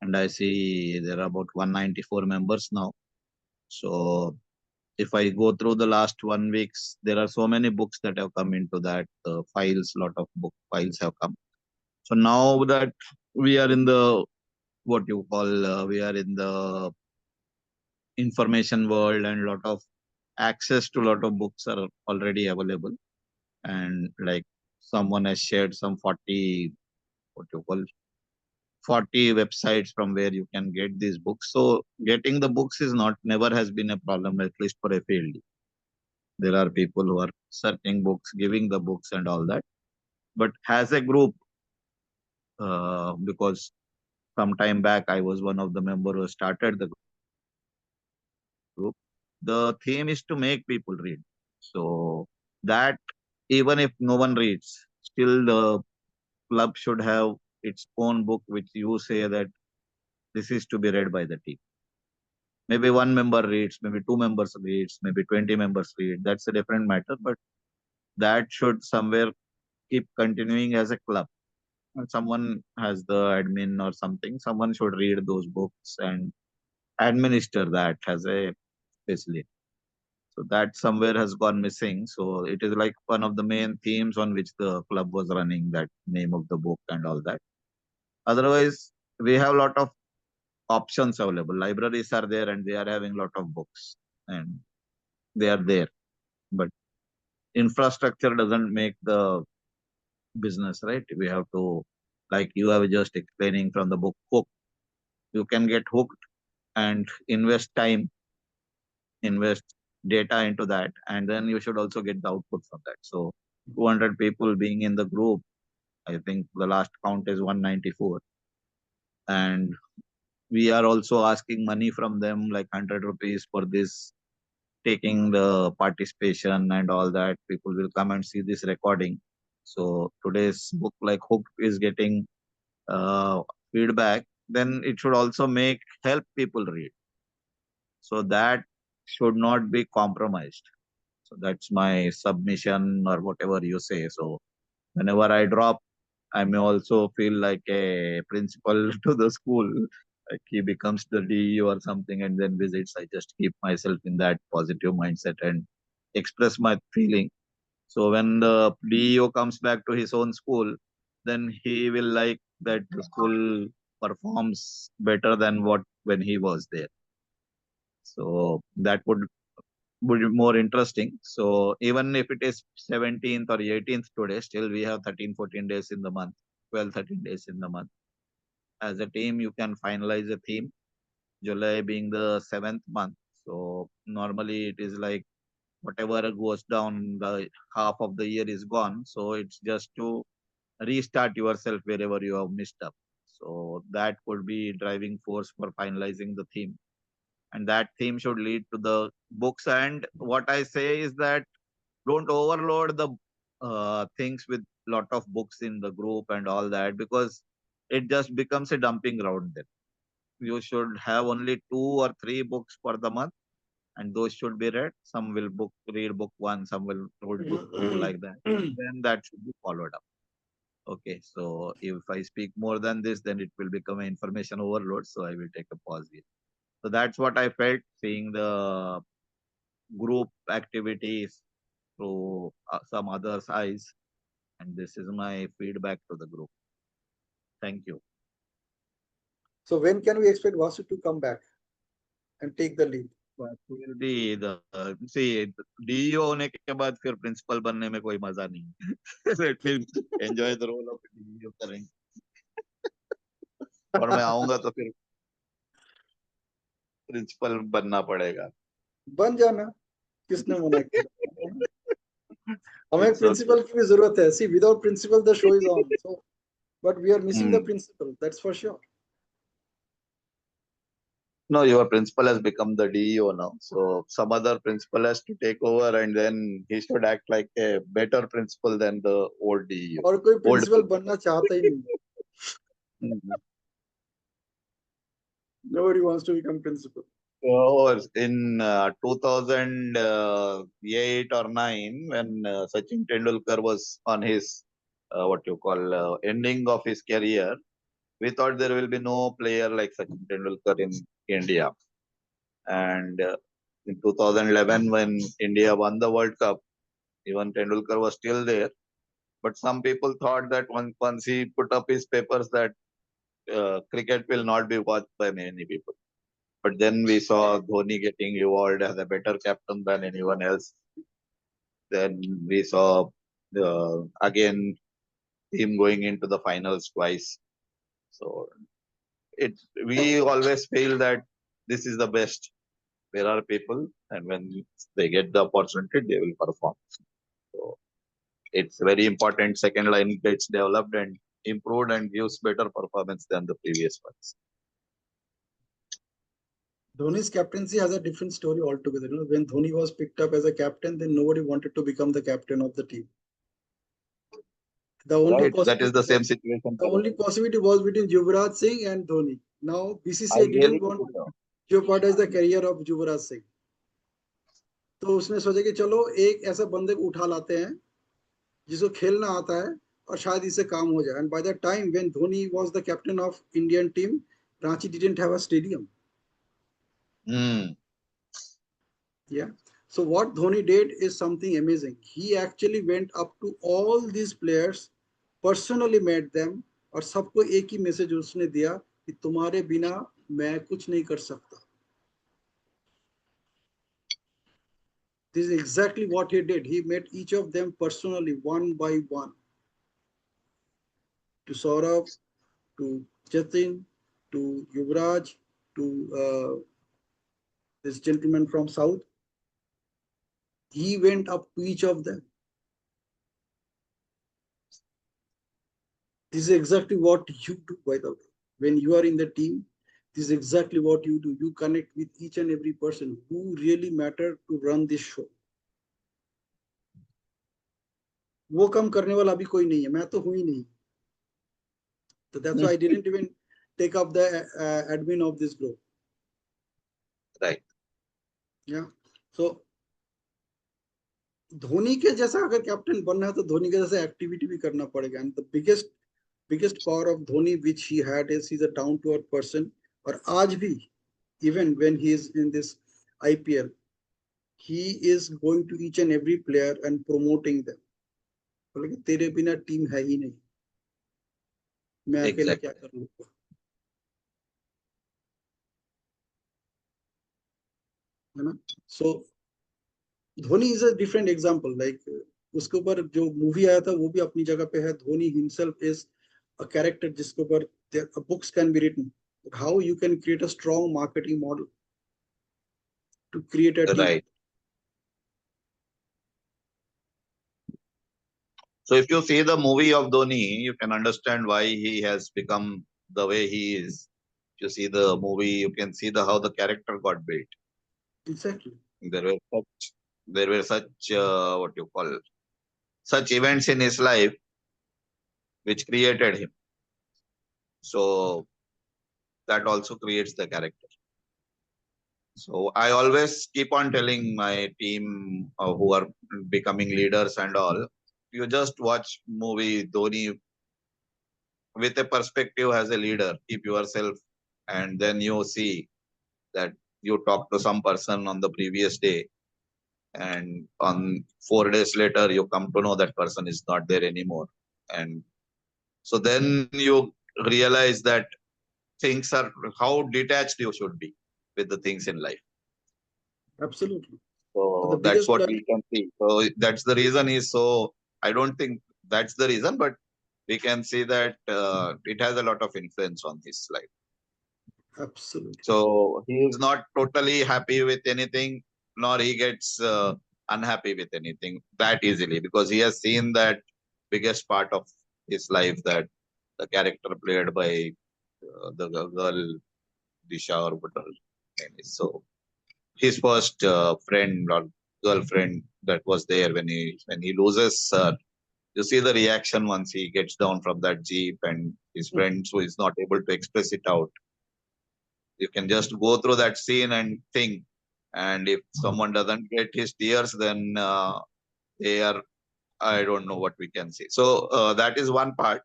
And I see there are about 194 members now. So if I go through the last 1 weeks, there are so many books that have come into that files. Lot of book files have come. So now that we are in the what you call we are in the information world, and lot of access to lot of books are already available. And like someone has shared some 40 what you call 40 websites from where you can get these books. So getting the books is not never has been a problem, at least for a field. There are people who are searching books, giving the books and all that. But as a group, because some time back I was one of the member who started the group, the theme is to make people read. So that even if no one reads, still the club should have its own book, which you say that this is to be read by the team. Maybe one member reads, maybe two members reads, maybe 20 members read. That's a different matter, but that should somewhere keep continuing as a club. And someone has the admin or something, someone should read those books and administer that as a facility. So that somewhere has gone missing. So it is like one of the main themes on which the club was running, that name of the book and all that. Otherwise, we have a lot of options available. Libraries are there and they are having a lot of books and they are there. But infrastructure doesn't make the business, right? We have to, like you have just explaining from the book, hook. You can get hooked and invest time, invest data into that, and then you should also get the output from that. So 200 people being in the group, I think the last count is 194. And we are also asking money from them, like 100 rupees for this, taking the participation and all that. People will come and see this recording. So today's book, like Hook, is getting uh, feedback. Then it should also make help people read. So that should not be compromised. So that's my submission or whatever you say. So whenever I drop, I may also feel like a principal to the school. Like he becomes the DE or something and then visits. I just keep myself in that positive mindset and express my feeling. So when the DEO comes back to his own school, then he will like that the school performs better than what when he was there. So that would be more interesting. So even if it is 17th or 18th today, still we have 13, 14 days in the month, 12, 13 days in the month. As a team, you can finalize a theme, July being the 7th month. So normally it is like whatever goes down, the half of the year is gone. So it's just to restart yourself wherever you have missed up. So that could be driving force for finalizing the theme. And that theme should lead to the books. And what I say is that don't overload the things with lot of books in the group and all that, because it just becomes a dumping ground then. You should have only 2 or 3 books for the month, and those should be read. Some will read book 1, some will read book 2, like that. Then that should be followed up. Okay, so if I speak more than this, then it will become an information overload. So I will take a pause here. So that's what I felt seeing the group activities through some others' eyes. And this is my feedback to the group. Thank you. So when can we expect Vasu to come back and take the lead? But will be the see DEO होने के बाद फिर principal बनने में कोई मजा नहीं Let me enjoy the role of DEO करेंगे और मैं आऊंगा तो फिर प्रिंसिपल बनना पड़ेगा बन जाना, किसने मना किया? हमें It's okay. प्रिंसिपल की भी जरूरत है. See, without principal the show is on. So, but we are missing the Hmm. principal. That's for sure. No, your principal has become the DEO now. So some other principal has to take over, and then he should act like a better principal than the old DEO. और कोई Old principal बनना चाहता ही नहीं. Mhm. Nobody wants to become principal. So in 2008 or 9, when Sachin Tendulkar was on his what you call ending of his career, we thought there will be no player like Sachin Tendulkar in India. And in 2011, when India won the World Cup, even Tendulkar was still there. But some people thought that once he put up his papers that cricket will not be watched by many people. But then we saw Dhoni getting evolved as a better captain than anyone else. Then we saw again him going into the finals twice. So we always feel that this is the best. There are people, and when they get the opportunity, they will perform. So it's very important. Second line gets developed and improved and gives better performance than the previous ones. Dhoni's captaincy has a different story altogether. You know, when Dhoni was picked up as a captain, then nobody wanted to become the captain of the team. The only Right, that is possibility the same was, situation. the only possibility was between Yuvraj Singh and Dhoni. Now BCCI didn't Ideally, want. jeopardized the career of Yuvraj Singh. तो उसने सोचा कि चलो एक ऐसा बंदे को उठा लाते हैं जिसको खेलना आता है और शायद इससे काम हो जाए. And by the time when Dhoni was the captain of Indian team, Ranchi didn't have a stadium. Yeah. So what Dhoni did is something amazing. He actually went up to all these players, personally met them, और सबको एक ही message उसने दिया कि तुम्हारे बिना मैं कुछ नहीं कर सकता. This is exactly what he did. He met each of them personally, one by one. To Saurabh, to Jatin, to Yuvraj, to this gentleman from South. He went up to each of them. This is exactly what you do, by the way. When you are in the team, this is exactly what you do. You connect with each and every person who really matter to run this show. वो कम करने वाला अभी कोई नहीं है, मैं तो हूं ही नहीं. So that's why I didn't even take up the admin of this group. Right. Yeah. So Dhoni के जैसा अगर कैप्टन बनना है तो धोनी के जैसा एक्टिविटी भी करना पड़ेगा. And the biggest power of Dhoni which he had is he's a down to earth person. और आज भी, even when he is in this IPL, he is going to each and every player and promoting them. बोले कि तेरे बिना team है ही नहीं, मैं अकेले क्या कर लूंगा. है ना. So Dhoni is a different example. Like उसके ऊपर जो मूवी आया था वो भी अपनी जगह पे है. Dhoni himself is a character जिसके ऊपर books can be written. How you can create a strong marketing model to create a team. Right. So if you see the movie of Dhoni, you can understand why he has become the way he is. If you see the movie, you can see how the character got built. Exactly. There were such what you call such events in his life which created him. So that also creates the character. So I always keep on telling my team who are becoming leaders and all, you just watch movie Dhoni with a perspective as a leader, keep yourself, and then you see that you talk to some person on the previous day, and on 4 days later you come to know that person is not there anymore. And so then you realize that things are how detached you should be with the things in life. Absolutely. So that's what we can see. So that's the reason is so. I don't think that's the reason, but we can see that it has a lot of influence on his life. Absolutely. So he is not totally happy with anything, nor he gets unhappy with anything that easily, because he has seen that biggest part of his life, that the character played by the girl Disha or whatever name is. So his first friend or girlfriend that was there when he loses her, you see the reaction once he gets down from that jeep and his friends who is not able to express it out. You can just go through that scene and think, and if someone doesn't get his tears, then they are, I don't know what we can say. So that is one part.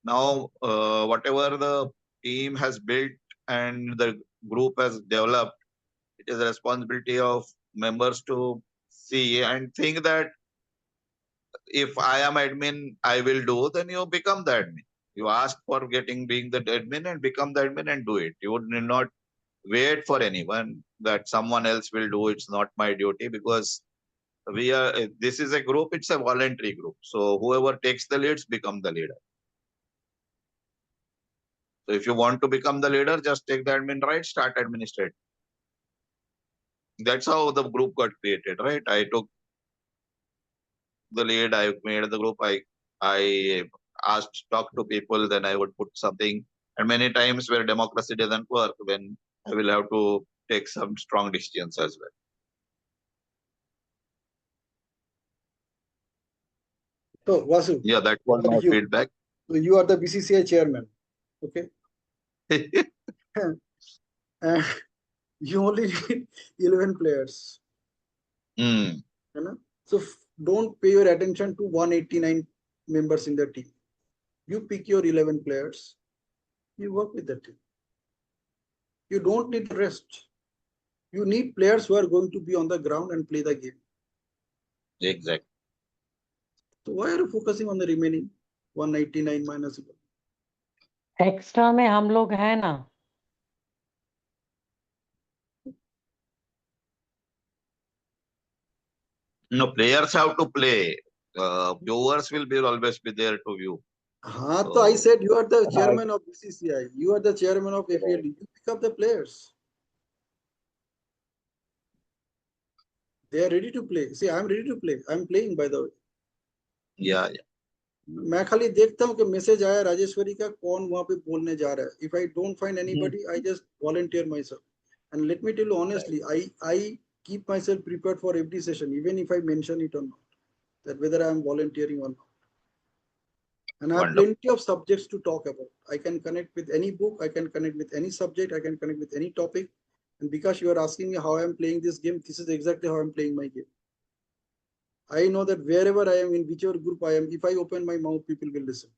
Now whatever the team has built and the group has developed, it is a responsibility of members to see and think that if I am admin, I will do, then you become the admin. You ask for being the admin and become the admin and do it. You would not wait for anyone that someone else will do. It's not my duty, because this is a group, it's a voluntary group. So whoever takes the leads become the leader. So if you want to become the leader, just take the admin right, start administrating. That's how the group got created, right? I took the lead, I made the group, I asked, talk to people, then I would put something. And many times where democracy doesn't work, then I will have to take some strong decisions as well. So Vasu, Yeah, that was my feedback. So you are the BCCI chairman, okay? You only need 11 players. Hmm. You know? So don't pay your attention to 189 members in the team. You pick your 11 players, you work with the team. You don't need the rest. You need players who are going to be on the ground and play the game. Exactly. So why are you focusing on the remaining 199 minus 11? Extra में हम लोग हैं ना. No, players have to play. Viewers will be always be there to view. हाँ, तो I So, said you are the chairman of BCCI. You are the chairman of FELD. You pick up the players. They are ready to play. See, I'm ready to play. I'm playing, by the way. yeah, yeah. मैं खाली देखता हूँ कि message आया राजेश्वरी का, कौन वहां पे बोलने जा रहा है. If I don't find anybody, I just volunteer myself. And let me tell you honestly, I keep myself prepared for every session, even if I mention it or not, that whether I am volunteering or not. And I have Wonderful. plenty of subjects to talk about. I can connect with any book, I can connect with any subject, I can connect with any topic. And because you are asking me how I am playing this game, this is exactly how I am playing my game. I know that wherever I am, in whichever group I am, if I open my mouth, people will listen.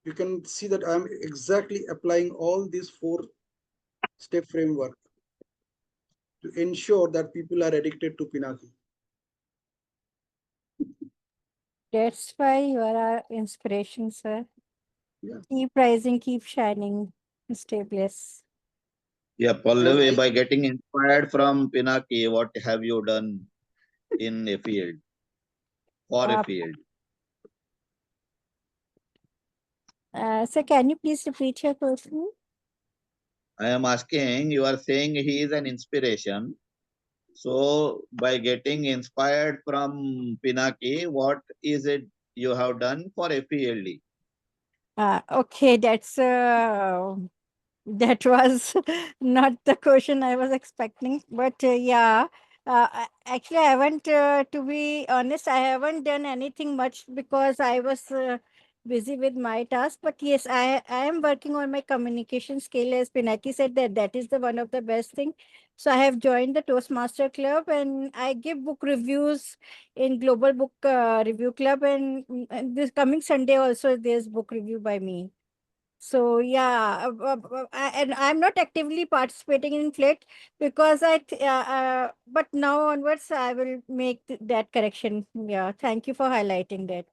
You can see that I am exactly applying all these 4-step framework to ensure that people are addicted to Pinaki. That's why you are our inspiration, sir. Yeah. Keep rising, keep shining, stay blessed. Yeah, And Pallavi, by getting inspired from Pinaki, what have you done in a field, for a Uh, field? so can you please repeat your question? I am asking, you are saying he is an inspiration. So, by getting inspired from Pinaki, what is it you have done for FELD? Okay, that was not the question I was expecting, but yeah, actually, I haven't, to be honest, I haven't done anything much because I was busy with my task. But yes, I am working on my communication skill. As Pinaki said, that is the one of the best thing. So I have joined the Toastmaster Club and I give book reviews in Global Book Review Club, and this coming Sunday also there's book review by me. So yeah, and I'm not actively participating in FLET because but now onwards I will make that correction. Yeah, thank you for highlighting that.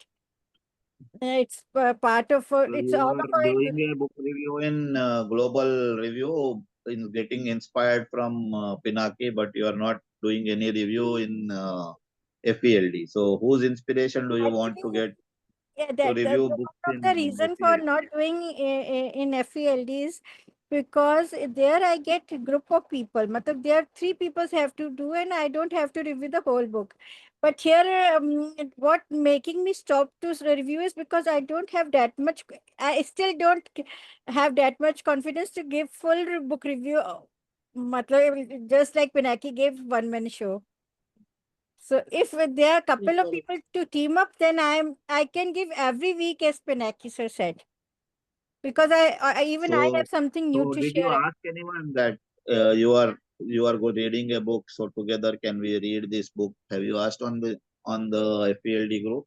It's part of So it's you all are of our. doing a book review in global review, in getting inspired from Pinaki, but you are not doing any review in FELD. So whose inspiration do you want to Actually, get yeah, to that review the books one of the in reason for FELD? not doing in FELD is because there I get a group of people. Matlab there are 3 people have to do, and I don't have to review the whole book. But here, what making me stop to review is because I don't have that much. I still don't have that much confidence to give full book review. Matlab, just like Pinaki gave one man show. So if there are a couple of people to team up, then I can give every week as Pinaki sir said. Because even I So, have something new so to did you share. ask anyone that you are reading a book, so together can we read this book? Have you asked on the FELD group?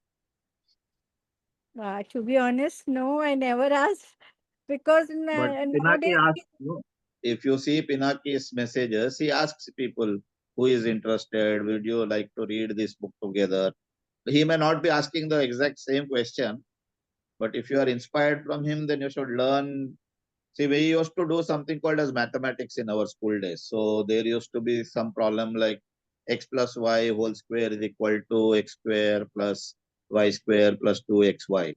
To be honest, no, I never asked because But Pinaki nowadays. asks, no, if you see Pinaki's messages, he asks people who is interested, would you like to read this book together? He may not be asking the exact same question, but if you are inspired from him, then you should learn. See, we used to do something called as mathematics in our school days. So there used to be some problem like x plus y whole square is equal to x square plus y square plus 2xy.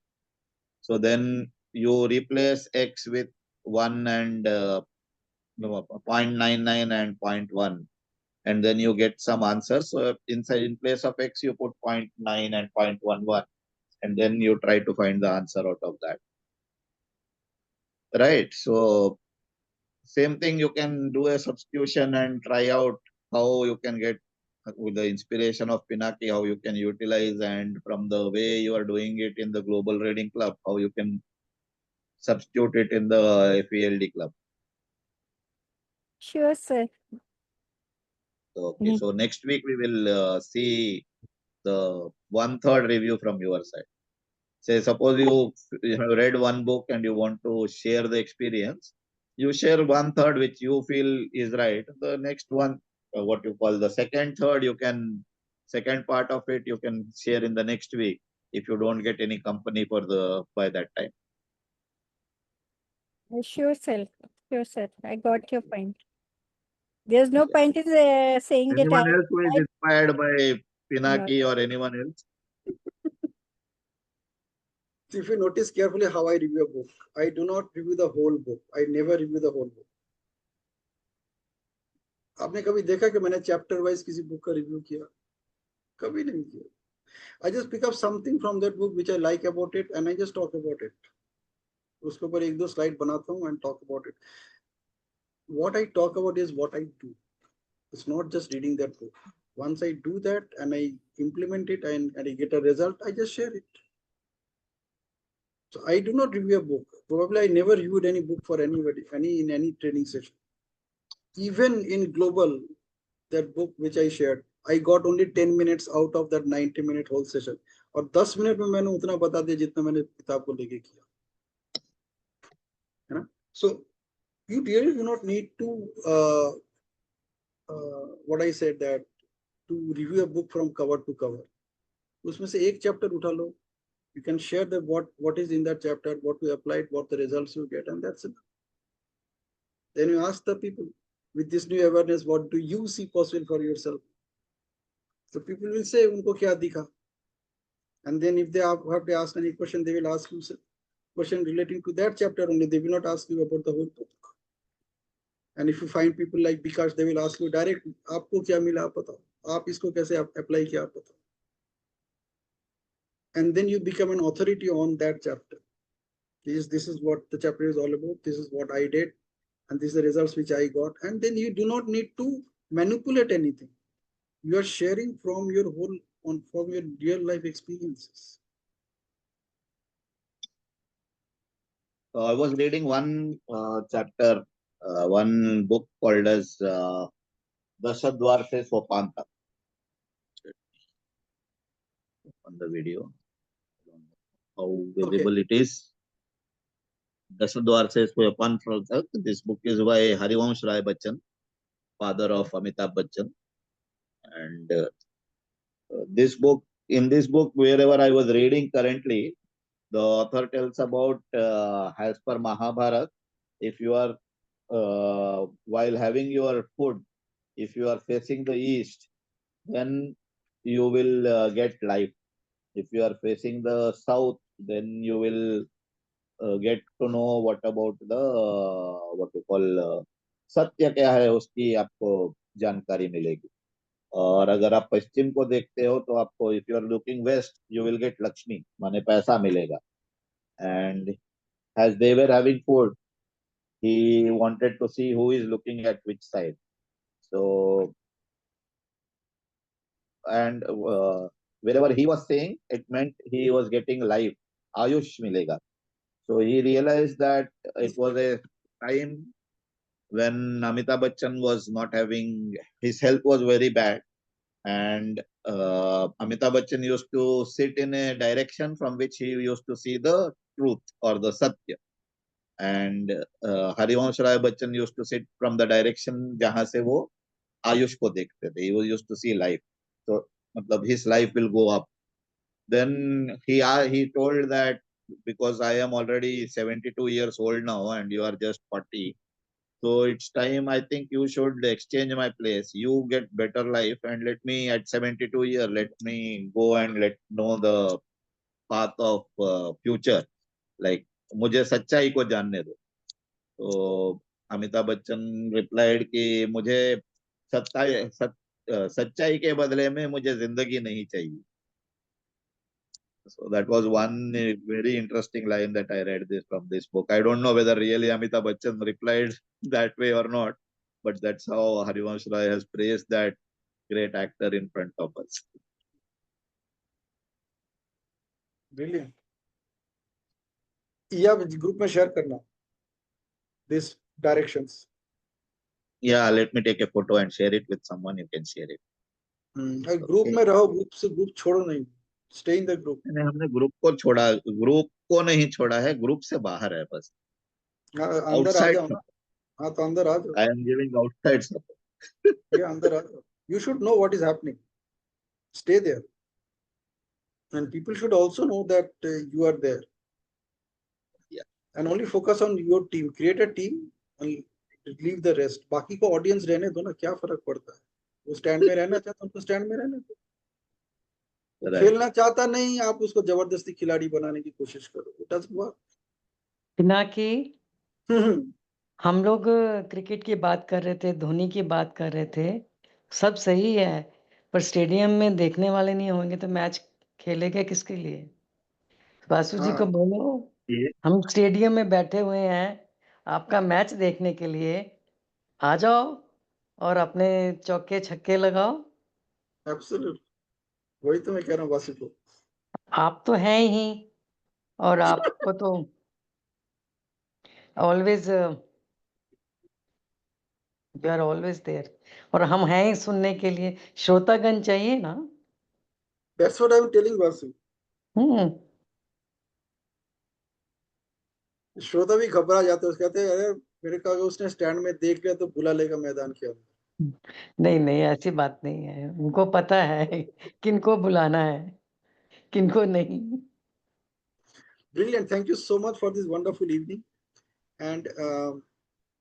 So then you replace x with 1 and no, 0.99 and zero point 0.1, and then you get some answers. So inside, in place of x, you put zero point 0.9 and 0.11, and then you try to find the answer out of that. Right. So same thing, you can do a substitution and try out how you can get with the inspiration of Pinaki, how you can utilize, and from the way you are doing it in the global reading club, how you can substitute it in the FELD club. Sure, sir. Okay, so next week we will see the 1/3 review from your side. Say, suppose you have read one book and you want to share the experience, you share 1/3 which you feel is right. The next one, what you call the second, third, second part of it you can share in the next week if you don't get any company for the by that time. Sure, sir. Sure, sir. I got your point. There's no point in saying that Anyone else who is inspired by No. Pinaki or anyone else? If you notice carefully how I review a book, I do not review the whole book. I never review the whole book. आपने कभी देखा कि मैंने chapter wise किसी book का review किया? कभी नहीं किया. I just pick up something from that book which I like about it and I just talk about it. उसके ऊपर एक दो स्लाइड बनाता हूँ and talk about it. What I talk about is what I do. It's not just reading that book. Once I do that and I implement it and I get a result, I just share it. So I do not review a book. Probably I never reviewed any book for anybody, in any training session. Even in global, that book which I shared, I got only 10 minutes out of that 90-minute whole session. और 10 minute में मैंने उतना बता दिया जितना मैंने किताब को लेके किया, है ना? So you really do not need to what I said, that to review a book from cover to cover. उसमें से एक चैप्टर उठा लो. You can share the what is in that chapter, what we applied, what the results you get, and that's it. Then you ask the people, with this new awareness, what do you see possible for yourself? So people will say, unko kya dikha? And then if they have to ask any question, they will ask you question relating to that chapter only. They will not ask you about the whole book. And if you find people like Bikash, they will ask you directly, आपको क्या मिला आप बताओ, आप इसको कैसे apply किया आप बताओ. And then you become an authority on that chapter. This is what the chapter is all about. This is what I did, and these are the results which I got. And then you do not need to manipulate anything. You are sharing from your real life experiences. I was reading one chapter, one book called as Dashadwar se Sopanta on the video. I don't know how visible it is. Dashadwar se Sopanta. This book is by Harivansh Rai Bachchan, father of Amitabh Bachchan. And in this book, wherever I was reading currently, the author tells about, as per Mahabharata, if you are, while having your food, if you are facing the east, then you will get life. If you are facing the south, then you will get to know what about the, what you call, सत्य क्या है उसकी आपको जानकारी मिलेगी. और अगर आप पश्चिम को देखते हो तो आपको, if you are looking west, you will get Lakshmi, माने पैसा मिलेगा. And as they were having food, he wanted to see who is looking at which side. So, and wherever he was saying, it meant he was getting life, ayush milega. So he realized that it was a time when Amitabh Bachchan was not having, his health was very bad, and Amitabh Bachchan used to sit in a direction from which he used to see the truth or the satya. And Harivansh Rai Bachchan used to sit from the direction जहाँ से वो आयुष को देखते थे. He used to see life. So मतलब his life will go up. Then he told that, because I am already 72 years old now and you are just 40, so it's time, I think you should exchange my place. You get better life and let me at 72 years, let me go and let know the path of future. Like मुझे सच्चाई को जानने दो. तो Amitabh Bachchan replied कि मुझे सच्चाई के बदले में मुझे जिंदगी नहीं चाहिए. So that was one very interesting line that I read from this book. I don't know whether really Amitabh Bachchan replied that way or not, but that's how Harivansh Rai has praised that great actor in front of us. Brilliant. Yeah, group में share करना these directions. Yeah, let me take a photo and share it with someone. You can share it. Group Okay. में रहो, group से group छोड़ो नहीं, stay in the group. मैंने हमने group को छोड़ा, ग्रुप को नहीं छोड़ा है, ग्रुप से बाहर है बस, अंदर आ आउटसाइड जाओ ना, हाँ तो अंदर आ जाओ, I am giving outside support. ये अंदर आ जाओ, you should know what is happening, stay there, and people should also know that you are there, Yeah. and only focus on your team, create a team and leave the rest, बाकी को audience रहने दो ना, क्या फर्क पड़ता है, वो स्टैंड में रहना चाहता है उनको स्टैंड में रहने दो, Right. खेलना चाहता नहीं आप उसको जबरदस्ती खिलाड़ी बनाने की कोशिश करो, it doesn't work। पिनाकी, हम लोग क्रिकेट की बात कर रहे थे, धोनी की बात कर रहे थे, सब सही है, पर स्टेडियम में देखने वाले नहीं होंगे तो मैच खेलेगा किसके लिए? बासु जी को हाँ बोलो, ये हम स्टेडियम में बैठे हुए हैं आपका मैच देखने के लिए, आ जाओ और अपने चौके छक्के लगाओ। एब्सोल्यूट, वही तो मैं कह रहा हूँ वासी को, आप तो हैं ही, और आपको तो always you are always there, और हम हैं ही सुनने के लिए, श्रोतागण चाहिए ना। That's what I am telling Vasu, श्रोता भी घबरा जाते हैं, कहते हैं अरे मेरे का अगर उसने स्टैंड में देख लिया तो बुला लेगा मैदान के अंदर। नहीं नहीं, ऐसी बात नहीं है, उनको पता है किनको बुलाना है किनको नहीं। Brilliant, thank you so much for this wonderful evening, and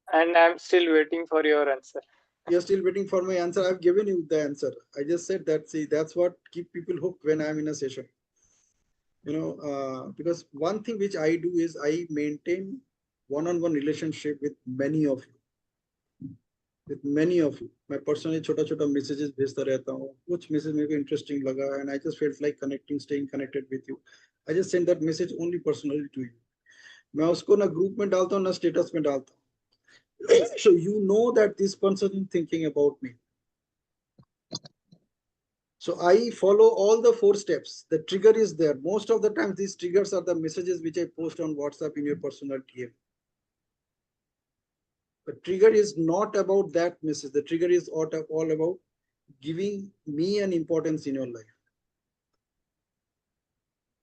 And I'm still waiting for your answer. you're still waiting for my answer. I've given you the answer, I just said that, see, that's what keep people hooked when I'm in a session, because one thing which I do is I maintain one-on-one relationship with many of you, मैं personally छोटा छोटा messages भेजता रहता हूँ, कुछ message मेरे को interesting लगा and I just felt like connecting, staying connected with you, I just send that message only personally to you, मैं उसको ना ग्रुप में डालता हूँ ना स्टेटस में डालता हूँ, so you know that this person is thinking about me, so I follow all the 4 steps, the trigger is there, most of the time these triggers are the messages which I post on WhatsApp in your personal DM. The trigger is not about that message, the trigger is all about giving me an importance in your life,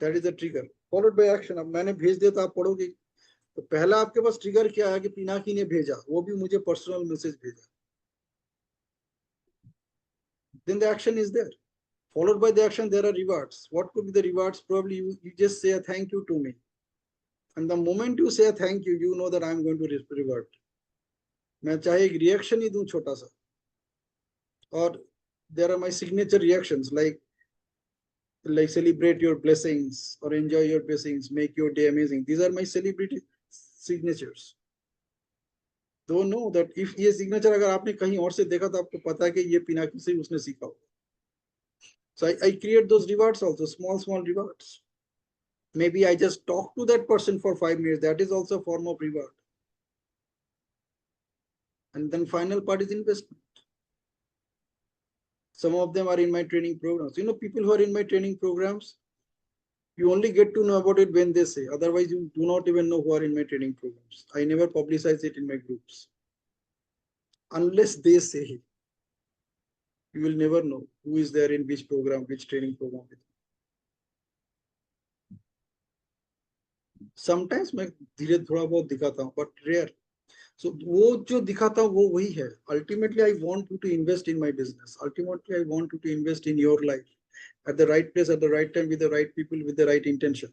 that is the trigger followed by action। अब मैंने भेज दिया तो आप पढ़ोगे, तो पहला आपके पास ट्रिगर क्या है कि पिनाकी ने भेजा, वो भी मुझे पर्सनल मैसेज भेजा, then the action is there, followed by the action there are rewards, what could be the rewards, probably you just say a thank you to me, and the moment you say a thank you, you know that I'm going to reward, मैं चाहे एक reaction ही दूं छोटा सा, और there are my signature reactions like celebrate your blessings or enjoy your blessings, make your day amazing, these are my celebrity signatures, don't know that if ये signature अगर आपने कहीं और से देखा तो आपको पता है कि ये पिनाकी से उसने सीखा हो, so I create those rewards also, small rewards, maybe I just talk to that person for 5 minutes, that is also a form of reward, and then final part is investment. Some of them are in my training programs, people who are in my training programs, you only get to know about it when they say, otherwise you do not even know who are in my training programs, I never publicize it in my groups, unless they say it, you will never know who is there in which program, which training program with me. Sometimes मैं धीरे थोड़ा बहुत दिखाता हूँ, but rare, so वो जो दिखाता हूँ वो वही है, ultimately I want you to invest in my business, ultimately I want you to invest in your life at the right place at the right time with the right people with the right intention,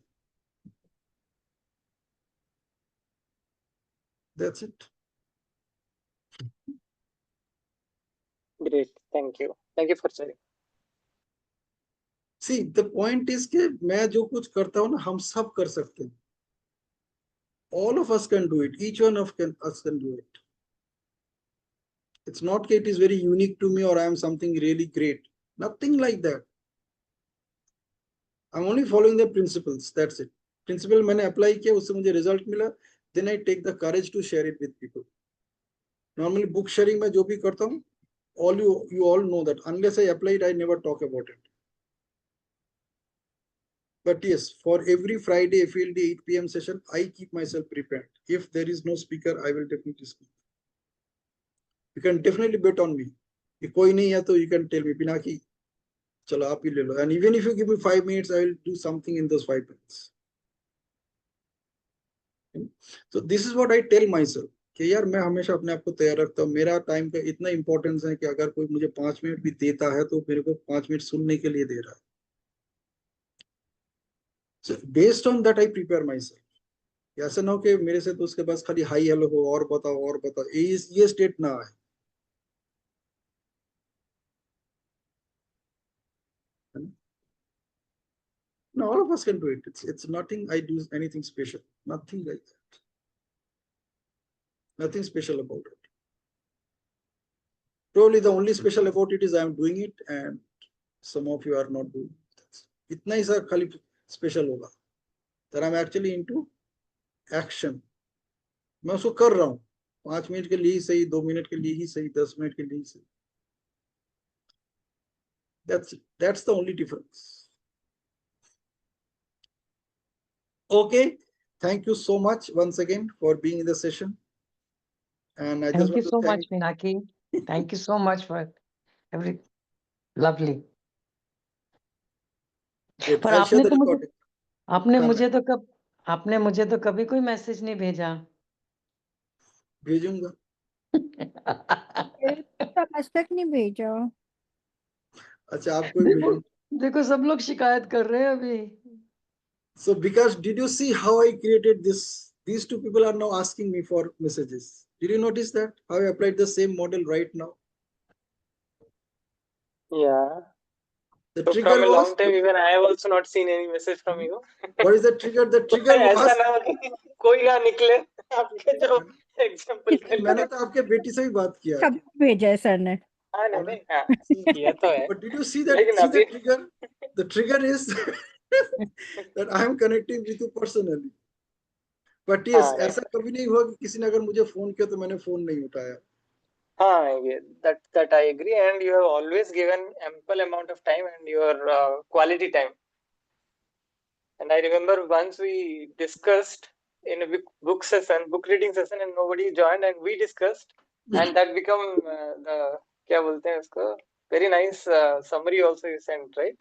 that's it. Great. Thank you. Thank you for sharing. See, the point is कि मैं जो कुछ करता हूँ ना हम सब कर सकते हैं, all of us can do it, each one of us can do it, it's not that it is very unique to me or I am something really great, nothing like that, I'm only following the principles, that's it, principle मैंने apply किया, उससे मुझे result मिला, then I take the courage to share it with people. Normally book sharing में जो भी करता हूँ, you all know that unless I apply it I never talk about it, but yes, for every Friday FELD 8 PM session I keep myself prepared, if there is no speaker I will definitely speak. You can definitely bet on me. If कोई नहीं है तो you can tell me, Pinaki, चलो आप ही ले लो. And even if you give me 5 minutes, I will do something in those 5 minutes. So this is what I tell myself कि यार मैं हमेशा अपने आप को तैयार रखता हूँ. मेरा टाइम का इतना इंपॉर्टेंस है कि अगर कोई मुझे 5 मिनट भी देता है तो मेरे को 5 मिनट सुनने के लिए दे रहा है. So based on that I prepare myself. ऐसा ना हो कि मेरे से तो उसके पास खाली हाई हेलो हो और बताओ ये स्टेट ना आए. No, all of us can do it. It's nothing. I do anything special. Nothing like that. Nothing special about it. Probably the only special about it is I am doing it, and some of you are not doing it. इतना ही सा खाली special होगा. That I'm actually into action. मैं उसको कर रहा हूँ. 5 minute के लिए ही सही, 2 मिनट के लिए ही सही, 10 मिनट के लिए ही सही. That's the only difference. Okay, thank you so much once again for being in the session. And I just Thank you want to so thank. much, Pinaki. Thank you so much for every lovely. Good. पर I'll share आपने the तो मुझे recording. आपने हाँ, मुझे तो कब आपने मुझे तो कभी कोई मैसेज नहीं भेजा. भेजूंगा. तो आज तक नहीं भेजा. अच्छा आपको ही देखो भेजूंगा. देखो सब लोग शिकायत कर रहे हैं अभी. So because did you see how I created this? These two people are now asking me for messages. Did you notice that? How I applied the same model right now? Yeah. The So trigger from a long was, time, even I have also not seen any message from you. what is the trigger? The trigger ऐसा was, ना हो कि कोई ना निकले आपके जो example के मैंने लिए. तो आपके बेटी से भी बात किया. सबको भेजा है सर ने. हाँ नहीं नहीं हाँ किया तो है. But did you see that? लेकिन See the अभी trigger? The trigger is that I am connecting with you personally. But yes, हाँ ऐसा कभी नहीं हुआ कि किसी ने अगर मुझे फोन किया तो मैंने फोन नहीं उठाया. हाँ ये that I agree, and you have always given ample amount of time and your quality time. And I remember once we discussed in a book reading session, and nobody joined, and we discussed, and that become the क्या बोलते हैं उसको, very nice summary also you sent, right?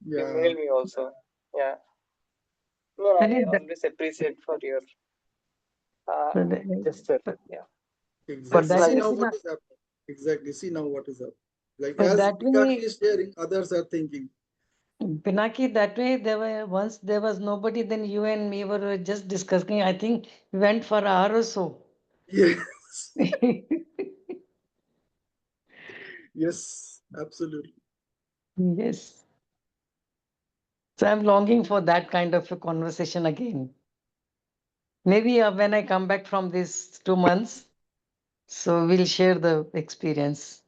You Yeah, mailed me also. Yeah. No, I अरे always appreciate for your gesture. Yeah. for exactly. that See way, now what is happening. Exactly. See now what is happening. Like but as that Mikashi way, is sharing, others are thinking. Pinaki, that way once there was nobody, then you and me were just discussing. I think we went for an hour or so. Yes. Yes, absolutely. Yes. So I'm longing for that kind of a conversation again. Maybe when I come back from these 2 months, so we'll share the experience.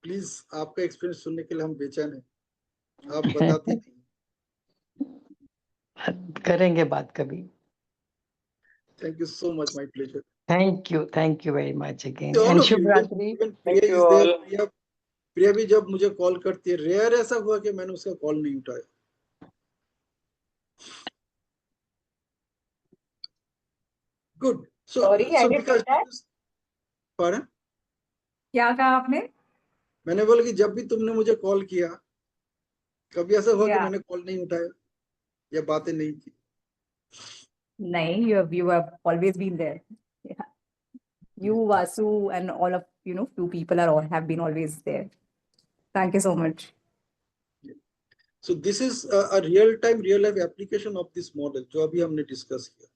Please आपका experience सुनने के लिए हम बेचैन हैं. आप बताती नहीं. करेंगे बात कभी. Thank you so much. My pleasure. Thank you very much again. To all And of you, Shubh Ratri. even Thank Priya you is there. all. प्रिया भी जब मुझे कॉल करती है, रेयर ऐसा हुआ कि मैंने उसका कॉल नहीं उठाया. Good. Sorry, I So didn't because get that. pardon? क्या कहा आपने? मैंने बोला कि जब भी तुमने मुझे कॉल किया, कभी ऐसा हुआ कि Yeah. मैंने कॉल नहीं उठाया या बातें नहीं की. नहीं, you have always been there. Yeah. You, Vasu, and all of few people have been always there. Thank you so much. So this is a real-time, real-life application of this model जो अभी हमने discuss किया.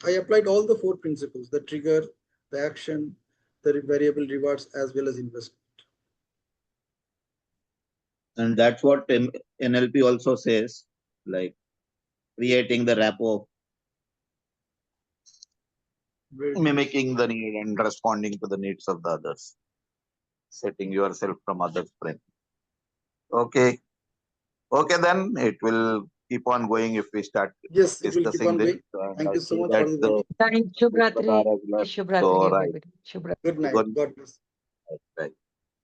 I applied all the 4 principles: the trigger, the action, the variable rewards, as well as investment. And that's what NLP also says, like creating the rapport, mimicking the need and responding to the needs of the others, setting yourself from others' frame. Okay. Okay, then it will keep on going if we start Yes, it will keep discussing on this. going. And Thank I you so see much that for the the wonderful. Thank Shubh Ratri. webinar has left. Shubh So, Ratri, right. everybody. Shubh Ratri. Good night. Good. God bless. Right.